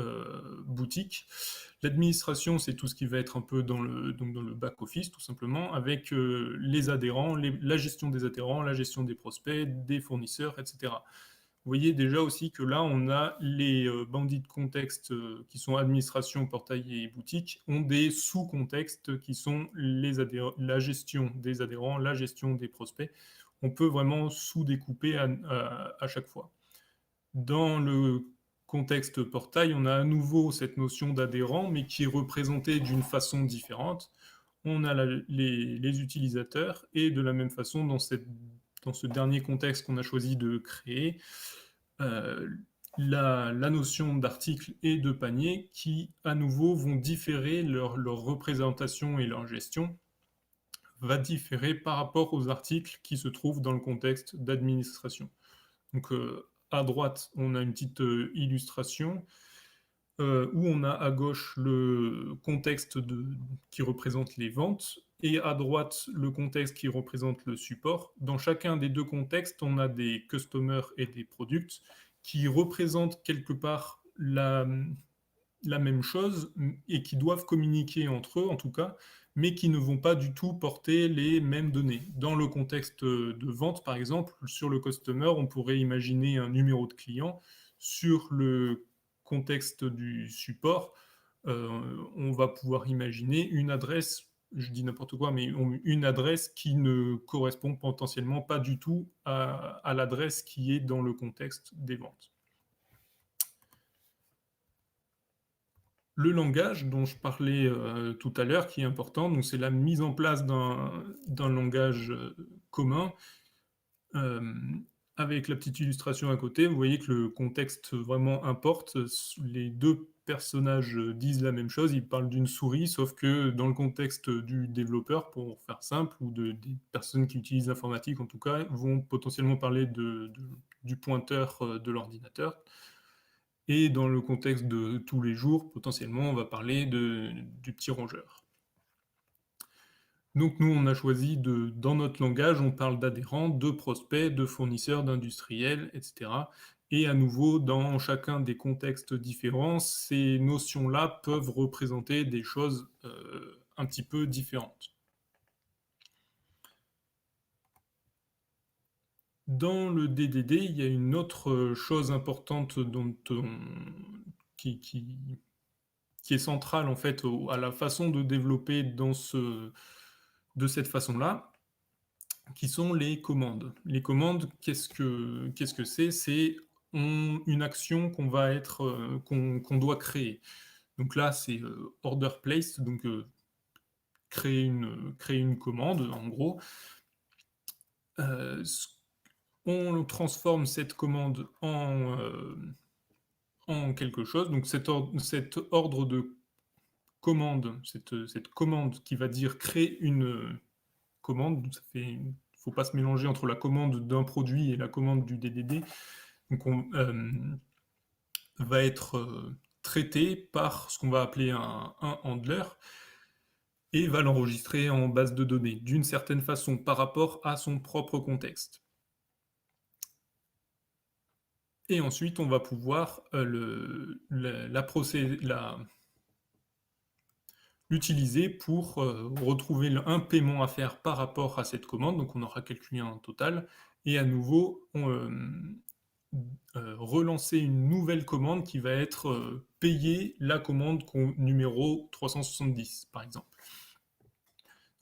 boutique. L'administration, c'est tout ce qui va être un peu dans le back-office, tout simplement, avec les adhérents, la gestion des adhérents, la gestion des prospects, des fournisseurs, etc. Vous voyez déjà aussi que là, on a les bandits de contexte qui sont administration, portail et boutique, ont des sous-contextes qui sont la gestion des adhérents, la gestion des prospects. On peut vraiment sous-découper à chaque fois. Dans le contexte portail, on a à nouveau cette notion d'adhérent, mais qui est représentée d'une façon différente. On a les utilisateurs, et de la même façon, dans ce dernier contexte qu'on a choisi de créer, la notion d'article et de panier qui, à nouveau, vont différer leur représentation et leur gestion va différer par rapport aux articles qui se trouvent dans le contexte d'administration. Donc, à droite, on a une petite illustration où on a à gauche le contexte qui représente les ventes, et à droite le contexte qui représente le support. Dans chacun des deux contextes, on a des customers et des products qui représentent quelque part la même chose et qui doivent communiquer entre eux, en tout cas, mais qui ne vont pas du tout porter les mêmes données. Dans le contexte de vente, par exemple, sur le customer, on pourrait imaginer un numéro de client. Sur le contexte du support, on va pouvoir imaginer une adresse, je dis n'importe quoi, mais une adresse qui ne correspond potentiellement pas du tout à l'adresse qui est dans le contexte des ventes. Le langage dont je parlais tout à l'heure, qui est important, donc c'est la mise en place d'un langage commun. Avec la petite illustration à côté, vous voyez que le contexte vraiment importe. Les deux personnages disent la même chose, ils parlent d'une souris, sauf que dans le contexte du développeur, pour faire simple, ou des personnes qui utilisent l'informatique en tout cas, vont potentiellement parler du pointeur de l'ordinateur. Et dans le contexte de tous les jours, potentiellement, on va parler du petit rongeur. Donc nous, on a choisi dans notre langage, on parle d'adhérents, de prospects, de fournisseurs, d'industriels, etc. Et à nouveau, dans chacun des contextes différents, ces notions-là peuvent représenter des choses un petit peu différentes. Dans le DDD, il y a une autre chose importante qui est centrale en fait à la façon de développer de cette façon-là, qui sont les commandes. Les commandes, qu'est-ce que c'est? C'est une action qu'on doit créer. Donc là, c'est order placed, donc créer une commande, en gros. On transforme cette commande en quelque chose. Donc cet ordre de commande, cette commande qui va dire créer une commande, donc ça fait une faut pas se mélanger entre la commande d'un produit et la commande du DDD. Donc on va être traité par ce qu'on va appeler un handler et va l'enregistrer en base de données d'une certaine façon par rapport à son propre contexte. Et ensuite, on va pouvoir l'utiliser pour retrouver un paiement à faire par rapport à cette commande. Donc on aura calculé un total et à nouveau relancer une nouvelle commande qui va être payer la commande numéro 370 par exemple.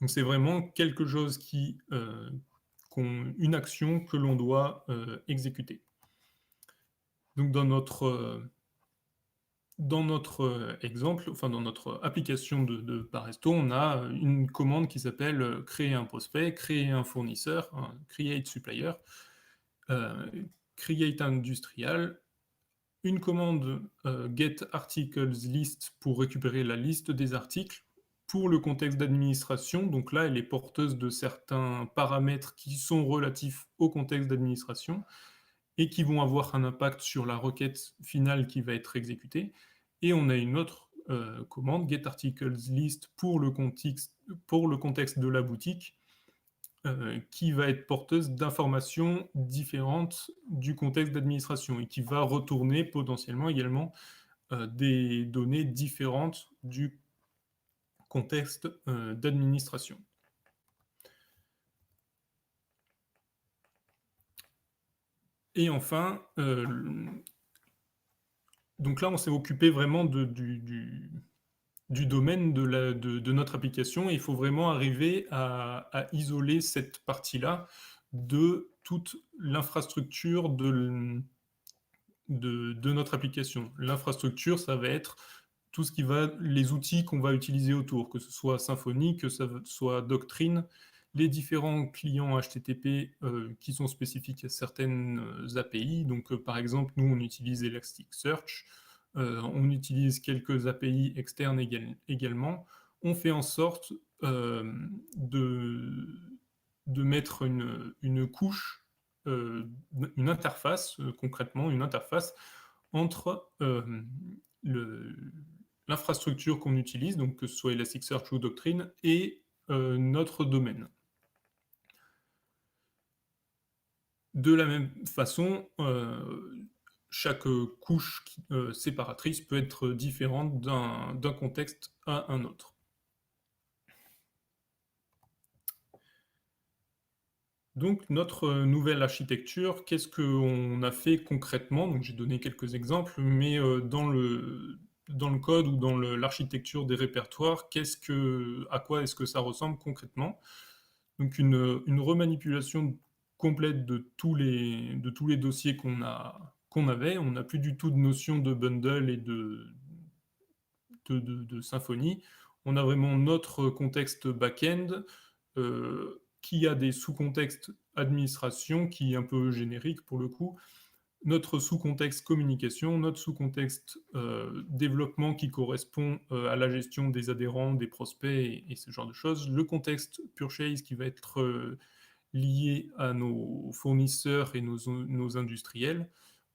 Donc c'est vraiment quelque chose une action que l'on doit exécuter. Donc dans notre exemple, enfin dans notre application de Baresto, on a une commande qui s'appelle créer un prospect, créer un fournisseur, create supplier, create industrial, une commande get articles list pour récupérer la liste des articles. Pour le contexte d'administration, donc là, elle est porteuse de certains paramètres qui sont relatifs au contexte d'administration et qui vont avoir un impact sur la requête finale qui va être exécutée. Et on a une autre commande, getArticlesList, pour le contexte de la boutique, qui va être porteuse d'informations différentes du contexte d'administration et qui va retourner potentiellement également des données différentes du contexte d'administration. Et enfin, donc là, on s'est occupé vraiment du domaine de notre application et il faut vraiment arriver à isoler cette partie-là de toute l'infrastructure de notre application. L'infrastructure, ça va être tout ce qui va, les outils qu'on va utiliser autour, que ce soit Symfony, que ce soit Doctrine, les différents clients HTTP qui sont spécifiques à certaines API. Donc, par exemple, nous, on utilise Elasticsearch, on utilise quelques API externes également. On fait en sorte de mettre une couche, une interface, concrètement, une interface entre l'infrastructure qu'on utilise, donc que ce soit Elasticsearch ou Doctrine, et notre domaine. De la même façon, chaque couche séparatrice peut être différente d'un contexte à un autre. Donc notre nouvelle architecture, qu'est-ce qu'on a fait concrètement? Donc j'ai donné quelques exemples, mais dans le code ou dans l'architecture des répertoires, à quoi est-ce que ça ressemble concrètement? Donc une remanipulation complète de tous les dossiers qu'on avait. On n'a plus du tout de notion de bundle et de Symfony. On a vraiment notre contexte back-end qui a des sous-contextes administration qui est un peu générique pour le coup, notre sous-contexte communication, notre sous-contexte développement qui correspond à la gestion des adhérents, des prospects et ce genre de choses, le contexte purchase qui va être lié à nos fournisseurs et nos industriels.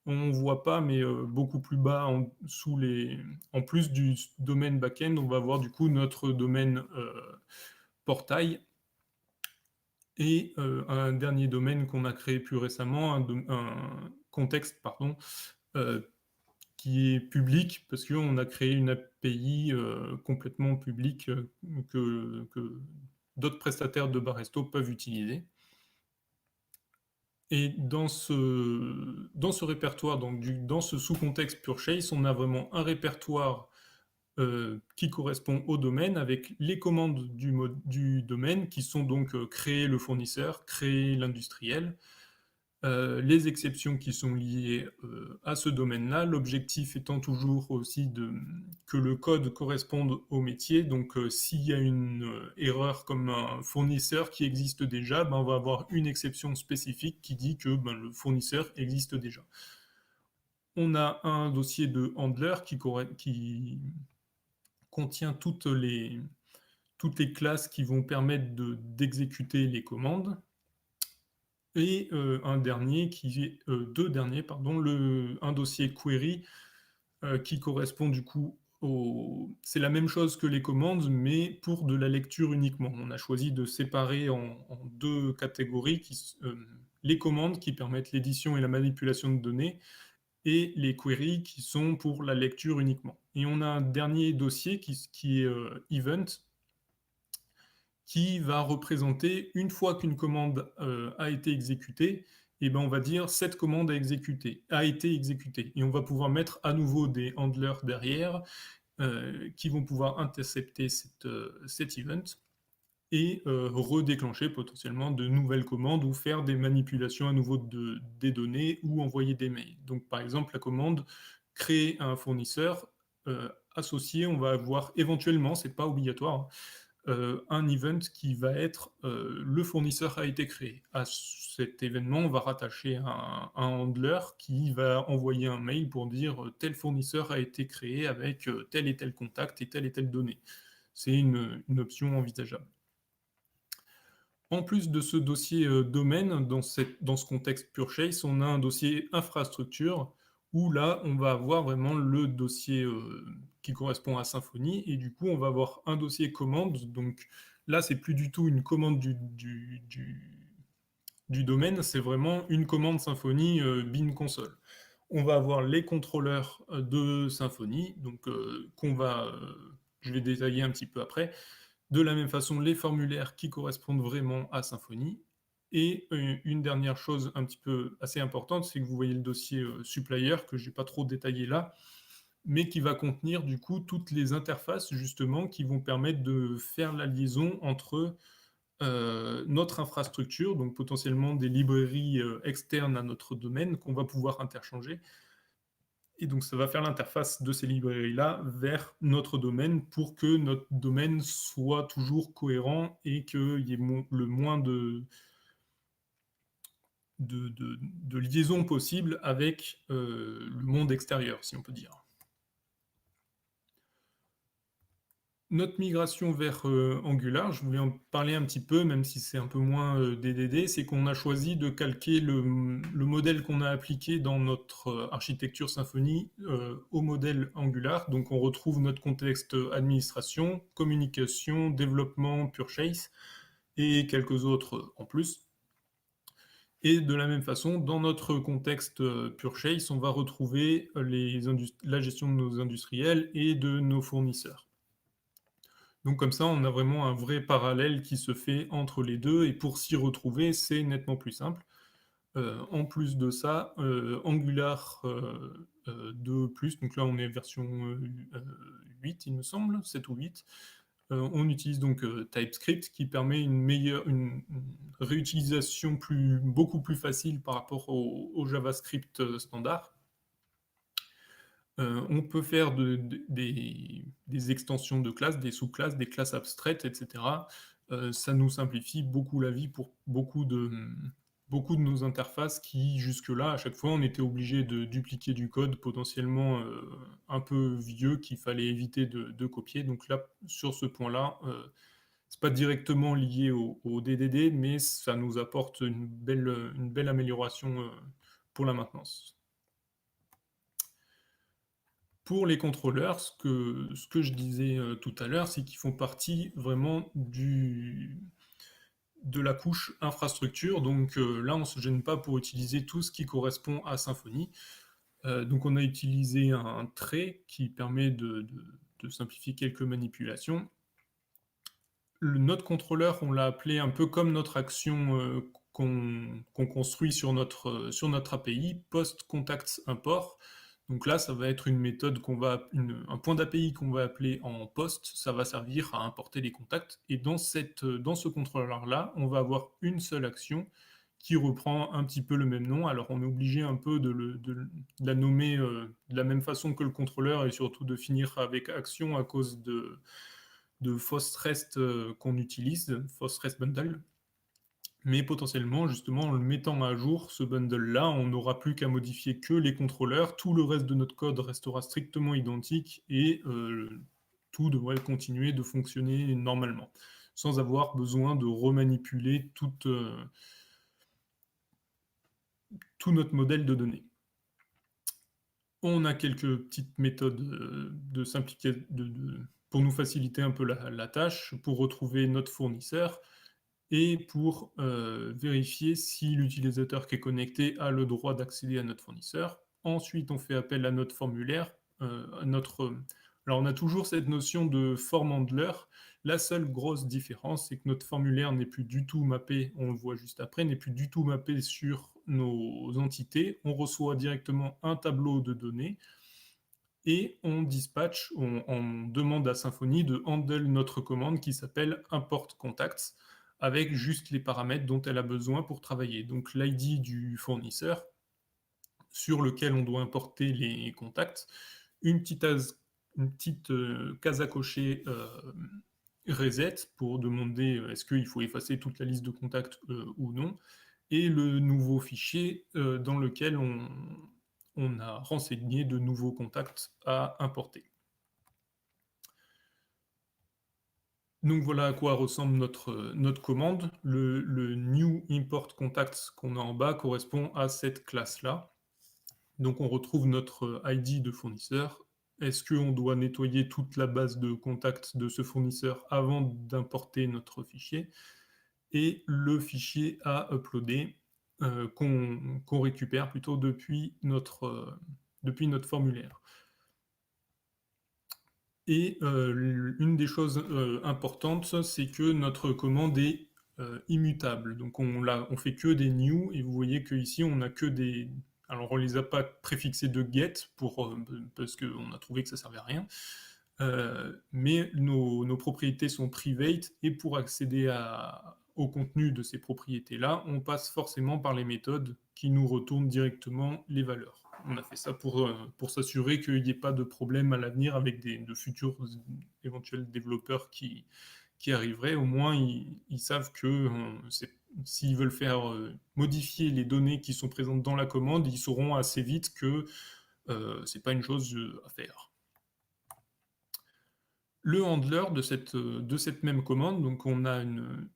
On ne voit pas, mais beaucoup plus bas, en plus du domaine back-end, on va voir du coup notre domaine portail et un dernier domaine qu'on a créé plus récemment, un contexte, pardon, qui est public, parce qu'on a créé une API complètement publique que d'autres prestataires de Baresto peuvent utiliser. Et dans ce répertoire, donc dans ce sous-contexte Purchase, on a vraiment un répertoire qui correspond au domaine avec les commandes du domaine qui sont donc créer le fournisseur, créer l'industriel, les exceptions qui sont liées à ce domaine-là, l'objectif étant toujours aussi que le code corresponde au métier, donc s'il y a une erreur comme un fournisseur qui existe déjà, ben, on va avoir une exception spécifique qui dit que ben, le fournisseur existe déjà. On a un dossier de handler qui contient toutes les classes qui vont permettre d'exécuter les commandes. Et un dernier qui est deux derniers, pardon, un dossier query qui correspond du coup c'est la même chose que les commandes, mais pour de la lecture uniquement. On a choisi de séparer en deux catégories les commandes qui permettent l'édition et la manipulation de données, et les queries qui sont pour la lecture uniquement. Et on a un dernier dossier qui est event, qui va représenter, une fois qu'une commande a été exécutée, et ben on va dire cette commande a été exécutée. Et on va pouvoir mettre à nouveau des handlers derrière qui vont pouvoir intercepter cet event et redéclencher potentiellement de nouvelles commandes ou faire des manipulations à nouveau des données ou envoyer des mails. Donc par exemple, la commande créer un fournisseur associé, on va avoir éventuellement, c'est pas obligatoire, un event qui va être le fournisseur a été créé. À cet événement, on va rattacher un handler qui va envoyer un mail pour dire tel fournisseur a été créé avec tel et tel contact et telle donnée. C'est une option envisageable. En plus de ce dossier domaine, dans ce contexte Purchase, on a un dossier infrastructure où là, on va avoir vraiment le dossier qui correspond à Symfony, et du coup, on va avoir un dossier commande. Donc là, c'est plus du tout une commande du domaine, c'est vraiment une commande Symfony bin console. On va avoir les contrôleurs de Symfony, donc je vais détailler un petit peu après. De la même façon, les formulaires qui correspondent vraiment à Symfony. Et une dernière chose un petit peu assez importante, c'est que vous voyez le dossier supplier que je n'ai pas trop détaillé là, mais qui va contenir du coup toutes les interfaces justement qui vont permettre de faire la liaison entre notre infrastructure, donc potentiellement des librairies externes à notre domaine qu'on va pouvoir interchanger. Et donc, ça va faire l'interface de ces librairies-là vers notre domaine pour que notre domaine soit toujours cohérent et qu'il y ait le moins de liaisons possibles avec le monde extérieur, si on peut dire. Notre migration vers Angular, je voulais en parler un petit peu, même si c'est un peu moins DDD, c'est qu'on a choisi de calquer le modèle qu'on a appliqué dans notre architecture Symfony au modèle Angular. Donc on retrouve notre contexte administration, communication, développement, purchase et quelques autres en plus. Et de la même façon, dans notre contexte purchase, on va retrouver la gestion de nos industriels et de nos fournisseurs. Donc comme ça, on a vraiment un vrai parallèle qui se fait entre les deux, et pour s'y retrouver, c'est nettement plus simple. En plus de ça, Angular 2+, donc là on est version 8, il me semble, 7 ou 8. On utilise donc TypeScript qui permet une réutilisation beaucoup plus facile par rapport au JavaScript standard. On peut faire des extensions de classes, des sous-classes, des classes abstraites, etc. Ça nous simplifie beaucoup la vie pour beaucoup de nos interfaces qui, jusque-là, à chaque fois, on était obligé de dupliquer du code potentiellement un peu vieux qu'il fallait éviter de copier. Donc là, sur ce point-là, c'est pas directement lié au DDD, mais ça nous apporte une belle amélioration pour la maintenance. Pour les contrôleurs, ce que je disais tout à l'heure, c'est qu'ils font partie vraiment de la couche infrastructure. Donc là, on ne se gêne pas pour utiliser tout ce qui correspond à Symfony. Donc on a utilisé un trait qui permet de simplifier quelques manipulations. Notre contrôleur, on l'a appelé un peu comme notre action qu'on construit sur notre API, post contact import. Donc là, ça va être une méthode un point d'API qu'on va appeler en post. Ça va servir à importer les contacts. Et dans ce contrôleur-là, on va avoir une seule action qui reprend un petit peu le même nom. Alors on est obligé un peu de la nommer de la même façon que le contrôleur, et surtout de finir avec action à cause de FostRest qu'on utilise, FostRest bundle. Mais potentiellement, justement, en le mettant à jour, ce bundle-là, on n'aura plus qu'à modifier que les contrôleurs. Tout le reste de notre code restera strictement identique, et tout devrait continuer de fonctionner normalement, sans avoir besoin de remanipuler tout notre modèle de données. On a quelques petites méthodes pour nous faciliter un peu la tâche, pour retrouver notre fournisseur et pour vérifier si l'utilisateur qui est connecté a le droit d'accéder à notre fournisseur. Ensuite, on fait appel à notre formulaire. Alors, on a toujours cette notion de form handler. La seule grosse différence, c'est que notre formulaire n'est plus du tout mappé, on le voit juste après, n'est plus du tout mappé sur nos entités. On reçoit directement un tableau de données et on dispatch, on demande à Symfony de handle notre commande qui s'appelle import contacts avec juste les paramètres dont elle a besoin pour travailler. Donc l'ID du fournisseur sur lequel on doit importer les contacts, une petite case à cocher reset pour demander est-ce qu'il faut effacer toute la liste de contacts ou non, et le nouveau fichier dans lequel on a renseigné de nouveaux contacts à importer. Donc voilà à quoi ressemble notre commande. Le new import contacts qu'on a en bas correspond à cette classe-là. Donc on retrouve notre ID de fournisseur. Est-ce qu'on doit nettoyer toute la base de contacts de ce fournisseur avant d'importer notre fichier? Et le fichier à uploader qu'on récupère plutôt depuis notre formulaire. Et une des choses importantes, c'est que notre commande est immutable. Donc on fait que des new, et vous voyez qu'ici on n'a que des... Alors on les a pas préfixés de get, parce qu'on a trouvé que ça servait à rien, mais nos propriétés sont private, et pour accéder au contenu de ces propriétés-là, on passe forcément par les méthodes qui nous retournent directement les valeurs. On a fait ça pour s'assurer qu'il n'y ait pas de problème à l'avenir avec de futurs éventuels développeurs qui arriveraient. Au moins, ils savent que s'ils veulent faire modifier les données qui sont présentes dans la commande, ils sauront assez vite que c'est pas une chose à faire. Le handler de cette même commande, donc on a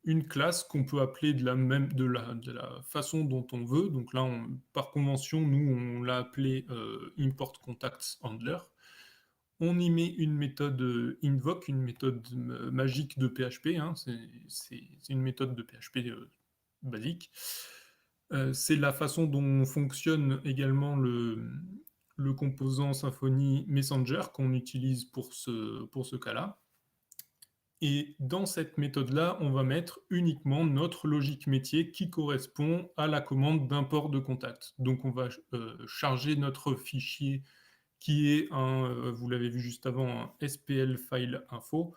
une classe qu'on peut appeler de la façon dont on veut. Donc là, par convention, nous, on l'a appelé import contacts handler. On y met une méthode invoke, une méthode magique de PHP. Hein, c'est une méthode de PHP basique. C'est la façon dont fonctionne également le composant Symfony Messenger qu'on utilise pour ce cas-là. Et dans cette méthode-là, on va mettre uniquement notre logique métier qui correspond à la commande d'import de contact. Donc on va charger notre fichier qui est vous l'avez vu juste avant, un SPL file info.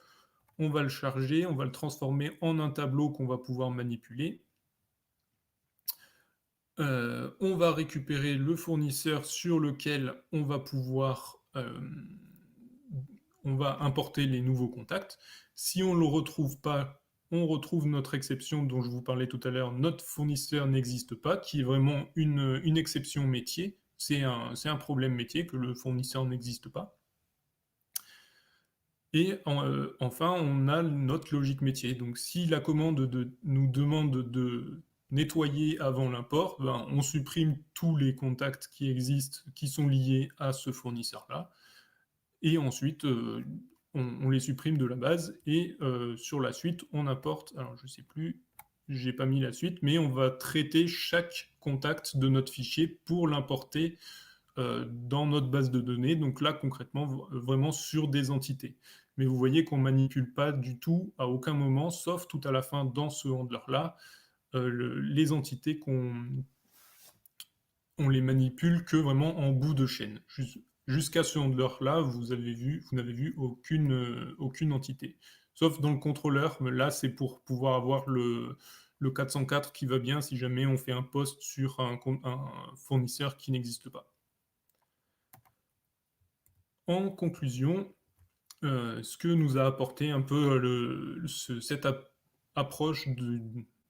On va le charger, on va le transformer en un tableau qu'on va pouvoir manipuler. On va récupérer le fournisseur sur lequel on va pouvoir on va importer les nouveaux contacts. Si on ne le retrouve pas, on retrouve notre exception dont je vous parlais tout à l'heure, notre fournisseur n'existe pas, qui est vraiment une exception métier. C'est un problème métier que le fournisseur n'existe pas. Et enfin, on a notre logique métier. Donc si la commande nous demande de nettoyer avant l'import, ben, on supprime tous les contacts qui existent, qui sont liés à ce fournisseur-là. Et ensuite, on les supprime de la base. Et sur la suite, on importe, alors je ne sais plus, j'ai pas mis la suite, mais on va traiter chaque contact de notre fichier pour l'importer dans notre base de données. Donc là, concrètement, vraiment sur des entités. Mais vous voyez qu'on ne manipule pas du tout à aucun moment, sauf tout à la fin dans ce handler-là, les entités on les manipule que vraiment en bout de chaîne. Jusqu'à ce handler-là, vous n'avez vu aucune entité. Sauf dans le contrôleur, mais là, c'est pour pouvoir avoir le 404 qui va bien si jamais on fait un post sur un fournisseur qui n'existe pas. En conclusion, ce que nous a apporté un peu cette approche de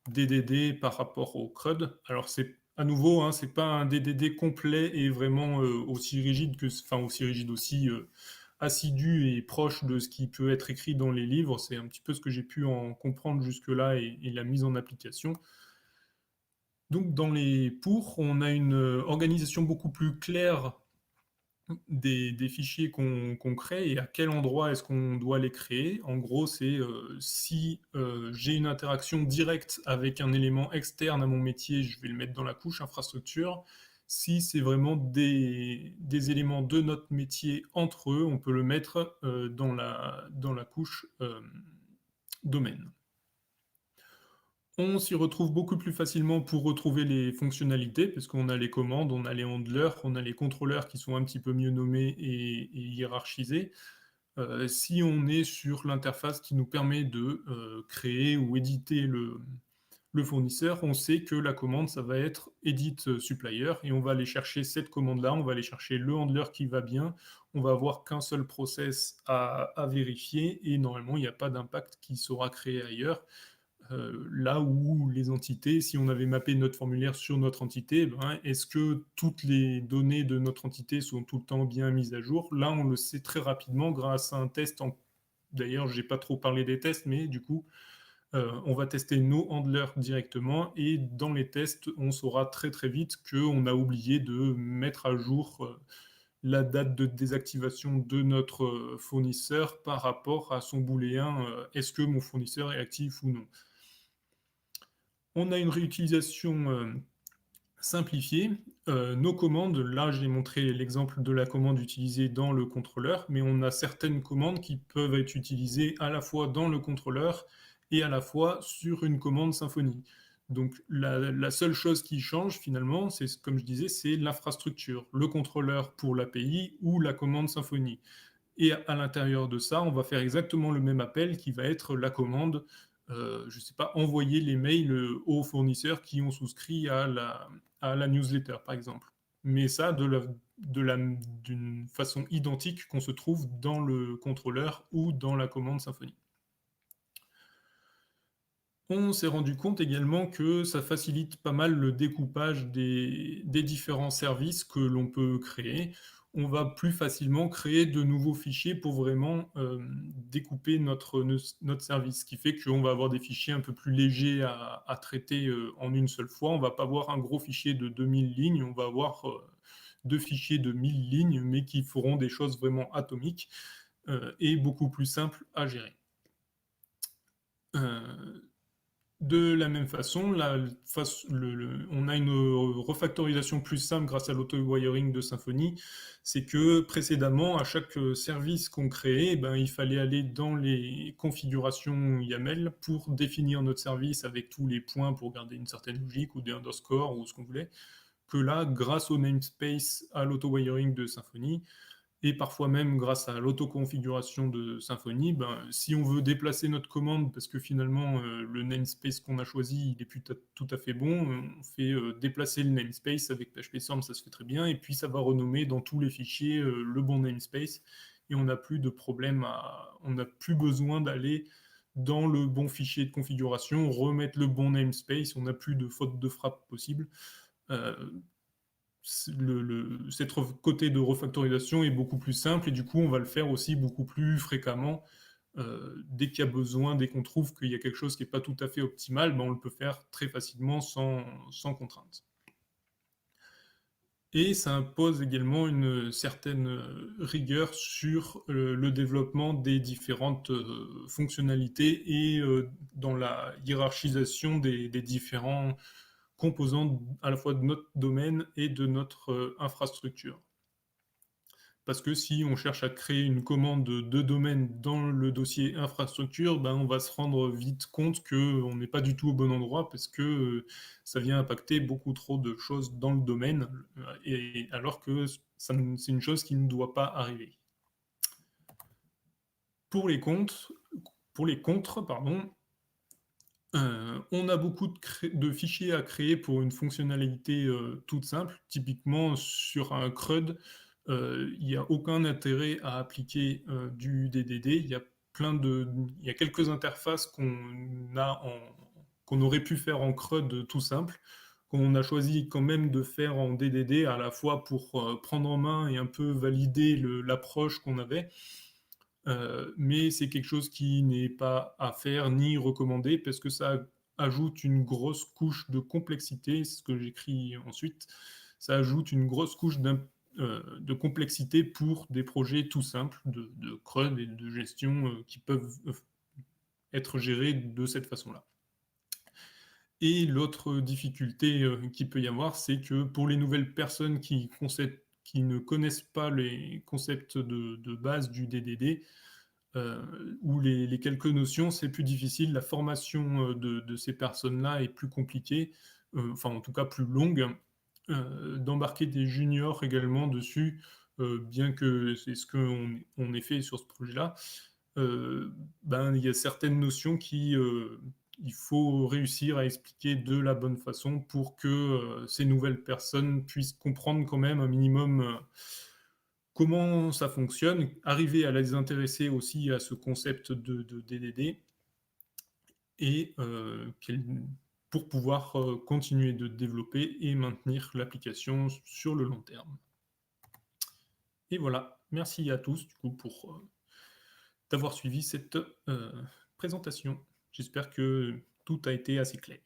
DDD par rapport au CRUD, alors c'est à nouveau, hein, c'est pas un DDD complet et vraiment aussi rigide aussi assidu et proche de ce qui peut être écrit dans les livres. C'est un petit peu ce que j'ai pu en comprendre jusque-là et la mise en application. Donc dans les pour, on a une organisation beaucoup plus claire des fichiers qu'on crée et à quel endroit est-ce qu'on doit les créer. En gros, c'est si j'ai une interaction directe avec un élément externe à mon métier, je vais le mettre dans la couche infrastructure. Si c'est vraiment des éléments de notre métier entre eux, on peut le mettre dans la couche domaine. On s'y retrouve beaucoup plus facilement pour retrouver les fonctionnalités, parce qu'on a les commandes, on a les handlers, on a les contrôleurs qui sont un petit peu mieux nommés et hiérarchisés. Si on est sur l'interface qui nous permet de créer ou éditer le fournisseur, on sait que la commande, ça va être edit supplier, et on va aller chercher cette commande-là, on va aller chercher le handler qui va bien, on va avoir qu'un seul process à vérifier, et normalement, il n'y a pas d'impact qui sera créé ailleurs. Là où les entités, si on avait mappé notre formulaire sur notre entité, ben, est-ce que toutes les données de notre entité sont tout le temps bien mises à jour? Là, on le sait très rapidement grâce à un test. D'ailleurs, je n'ai pas trop parlé des tests, mais du coup, on va tester nos handlers directement et dans les tests, on saura très très vite qu'on a oublié de mettre à jour la date de désactivation de notre fournisseur par rapport à son booléen est-ce que mon fournisseur est actif ou non. On a une réutilisation simplifiée. Nos commandes, là j'ai montré l'exemple de la commande utilisée dans le contrôleur, mais on a certaines commandes qui peuvent être utilisées à la fois dans le contrôleur et à la fois sur une commande Symfony. Donc la seule chose qui change finalement, c'est comme je disais, c'est l'infrastructure, le contrôleur pour l'API ou la commande Symfony. Et à l'intérieur de ça, on va faire exactement le même appel qui va être la commande je ne sais pas, envoyer les mails aux fournisseurs qui ont souscrit à la newsletter, par exemple. Mais ça, d'une façon identique qu'on se trouve dans le contrôleur ou dans la commande Symfony. On s'est rendu compte également que ça facilite pas mal le découpage des différents services que l'on peut créer. On va plus facilement créer de nouveaux fichiers pour vraiment découper notre service, ce qui fait qu'on va avoir des fichiers un peu plus légers à traiter en une seule fois. On ne va pas avoir un gros fichier de 2000 lignes, on va avoir deux fichiers de 1000 lignes, mais qui feront des choses vraiment atomiques et beaucoup plus simples à gérer. De la même façon, on a une refactorisation plus simple grâce à l'auto-wiring de Symfony. C'est que précédemment, à chaque service qu'on créait, il fallait aller dans les configurations YAML pour définir notre service avec tous les points pour garder une certaine logique ou des underscores ou ce qu'on voulait. Que là, grâce au namespace, à l'auto-wiring de Symfony, et parfois même grâce à l'autoconfiguration de Symfony, si on veut déplacer notre commande parce que finalement le namespace qu'on a choisi il n'est plus tout à fait bon, on fait déplacer le namespace avec PHP-Storm, ça se fait très bien, et puis ça va renommer dans tous les fichiers le bon namespace, et on n'a plus de problème, on n'a plus besoin d'aller dans le bon fichier de configuration, remettre le bon namespace, on n'a plus de faute de frappe possible. Cette côté de refactorisation est beaucoup plus simple et du coup on va le faire aussi beaucoup plus fréquemment dès qu'il y a besoin, dès qu'on trouve qu'il y a quelque chose qui n'est pas tout à fait optimal, on le peut faire très facilement sans contrainte. Et ça impose également une certaine rigueur sur le développement des différentes fonctionnalités et dans la hiérarchisation des différents composants à la fois de notre domaine et de notre infrastructure. Parce que si on cherche à créer une commande de domaine dans le dossier infrastructure, on va se rendre vite compte qu'on n'est pas du tout au bon endroit parce que ça vient impacter beaucoup trop de choses dans le domaine, et alors que c'est une chose qui ne doit pas arriver. Pour les contres, on a beaucoup de fichiers à créer pour une fonctionnalité toute simple. Typiquement, sur un CRUD, il n'y a aucun intérêt à appliquer du DDD. Il y a quelques interfaces qu'on aurait pu faire en CRUD tout simple, qu'on a choisi quand même de faire en DDD, à la fois pour prendre en main et un peu valider l'approche qu'on avait. Mais c'est quelque chose qui n'est pas à faire ni recommandé parce que ça ajoute une grosse couche de complexité, c'est ce que j'écris ensuite, ça ajoute une grosse couche de complexité pour des projets tout simples de CRUD et de gestion qui peuvent être gérés de cette façon-là. Et l'autre difficulté qu'il peut y avoir, c'est que pour les nouvelles personnes qui ne connaissent pas les concepts de base du DDD, ou les quelques notions, c'est plus difficile. La formation de ces personnes-là est plus compliquée, enfin en tout cas plus longue. D'embarquer des juniors également dessus, bien que c'est ce qu'on ait fait sur ce projet-là, ben, il y a certaines notions il faut réussir à expliquer de la bonne façon pour que ces nouvelles personnes puissent comprendre quand même un minimum comment ça fonctionne, arriver à les intéresser aussi à ce concept de DDD et pour pouvoir continuer de développer et maintenir l'application sur le long terme. Et voilà, merci à tous du coup pour d'avoir suivi cette présentation. J'espère que tout a été assez clair.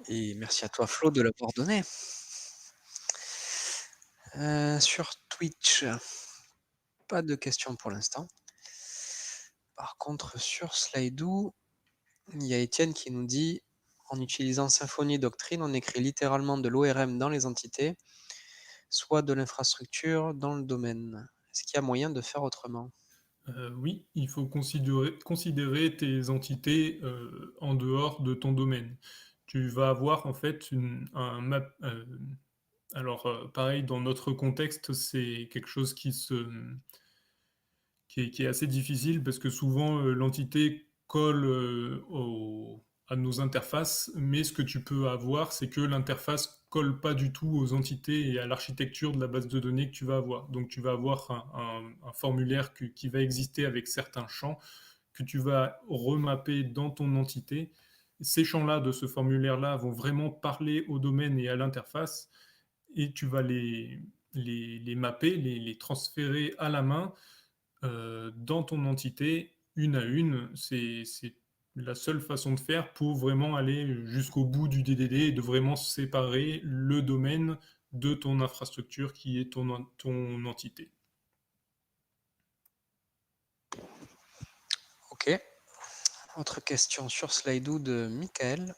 Et merci à toi Flo de l'avoir donné. Sur Twitch, pas de questions pour l'instant. Par contre, sur Slido, il y a Étienne qui nous dit en utilisant Symfony Doctrine, on écrit littéralement de l'ORM dans les entités, soit de l'infrastructure dans le domaine. Est-ce qu'il y a moyen de faire autrement? Oui, il faut considérer tes entités en dehors de ton domaine. Tu vas avoir en fait un map. Alors, pareil, dans notre contexte, c'est quelque chose qui est assez difficile parce que souvent l'entité colle à nos interfaces, mais ce que tu peux avoir, c'est que l'interface colle pas du tout aux entités et à l'architecture de la base de données que tu vas avoir. Donc tu vas avoir un formulaire qui va exister avec certains champs que tu vas remapper dans ton entité. Ces champs-là de ce formulaire-là vont vraiment parler au domaine et à l'interface, et tu vas les mapper, les transférer à la main dans ton entité, une à une. C'est la seule façon de faire pour vraiment aller jusqu'au bout du DDD et de vraiment séparer le domaine de ton infrastructure qui est ton entité. Ok. Autre question sur Slido de Michael,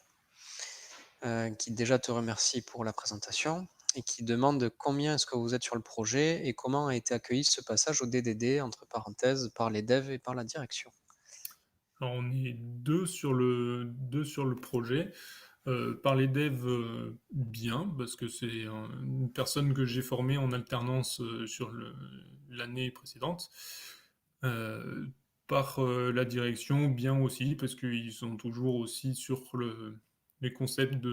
qui déjà te remercie pour la présentation et qui demande combien est-ce que vous êtes sur le projet et comment a été accueilli ce passage au DDD, entre parenthèses, par les devs et par la direction. Alors, on est deux sur le projet. Par les devs, bien, parce que c'est une personne que j'ai formée en alternance sur l'année précédente. Par la direction, bien aussi, parce qu'ils sont toujours aussi sur les concepts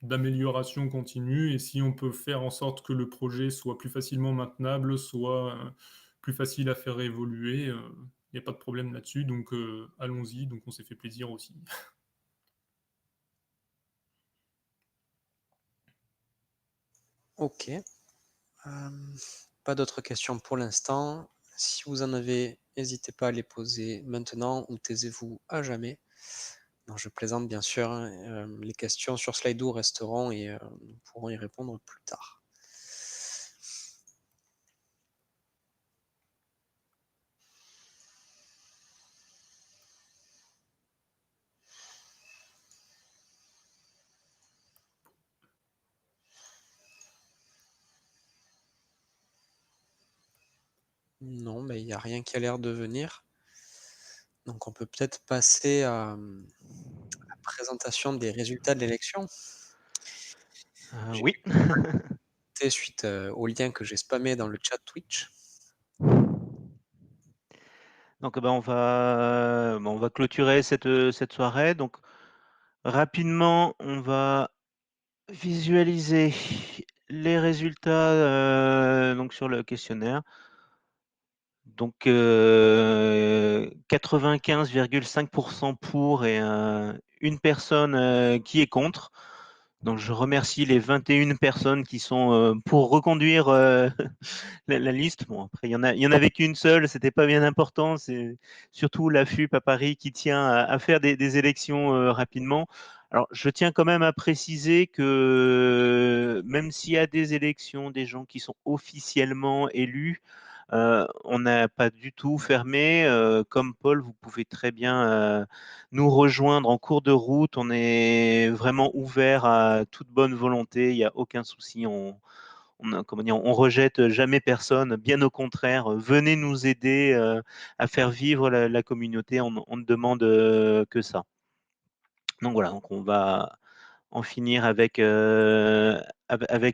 d'amélioration continue, et si on peut faire en sorte que le projet soit plus facilement maintenable, soit plus facile à faire évoluer, il n'y a pas de problème là-dessus, donc allons-y, donc on s'est fait plaisir aussi. Ok. Pas d'autres questions pour l'instant. Si vous en avez, n'hésitez pas à les poser maintenant ou taisez-vous à jamais. Non, je plaisante bien sûr. Les questions sur Slido resteront et nous pourrons y répondre plus tard. Non, mais il n'y a rien qui a l'air de venir. Donc on peut peut-être passer à la présentation des résultats de l'élection. Oui. Suite au lien que j'ai spammé dans le chat Twitch. Donc on va clôturer cette soirée. Donc rapidement, on va visualiser les résultats donc sur le questionnaire. Donc 95,5% pour et une personne qui est contre. Donc, je remercie les 21 personnes qui sont pour reconduire la liste. Bon, après, il y en avait qu'une seule, c'était pas bien important. C'est surtout la FUP à Paris qui tient à faire des élections rapidement. Alors, je tiens quand même à préciser que même s'il y a des élections, des gens qui sont officiellement élus, on n'a pas du tout fermé. Comme Paul, vous pouvez très bien nous rejoindre en cours de route. On est vraiment ouvert à toute bonne volonté. Il n'y a aucun souci. Comment dire, on rejette jamais personne. Bien au contraire, venez nous aider à faire vivre la communauté. On ne demande que ça. Donc voilà, donc on va en finir avec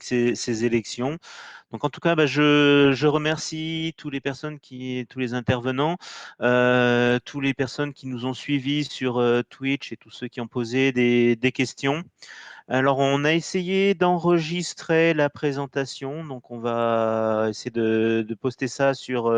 ces élections. Donc en tout cas, bah, je remercie toutes les personnes tous les intervenants, toutes les personnes qui nous ont suivis sur Twitch et tous ceux qui ont posé des questions. Alors on a essayé d'enregistrer la présentation, donc on va essayer de poster ça sur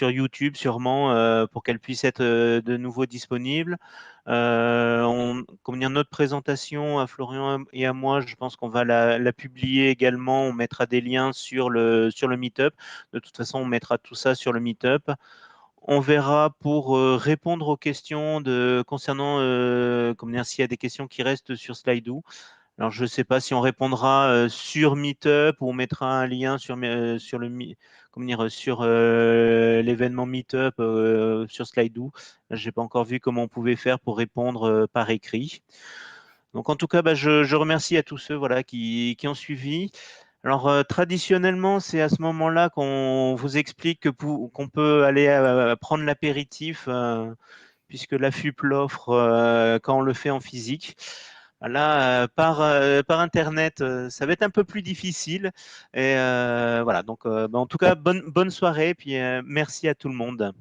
YouTube sûrement pour qu'elle puisse être de nouveau disponible. Comment dire, notre présentation à Florian et à moi, je pense qu'on va la publier également. On mettra des liens sur le Meetup. De toute façon, on mettra tout ça sur le Meetup. On verra pour répondre aux questions concernant comment dire, s'il y a des questions qui restent sur Slido. Alors, je ne sais pas si on répondra sur Meetup ou on mettra un lien sur comment dire, sur l'événement Meetup sur Slido. Je n'ai pas encore vu comment on pouvait faire pour répondre par écrit. Donc, en tout cas, bah, je remercie à tous ceux voilà, qui ont suivi. Alors, traditionnellement, c'est à ce moment-là qu'on vous explique qu'on peut aller prendre l'apéritif, puisque la FUP l'offre quand on le fait en physique. Là, par Internet, ça va être un peu plus difficile. Et voilà, donc bah, en tout cas, bonne soirée, puis merci à tout le monde.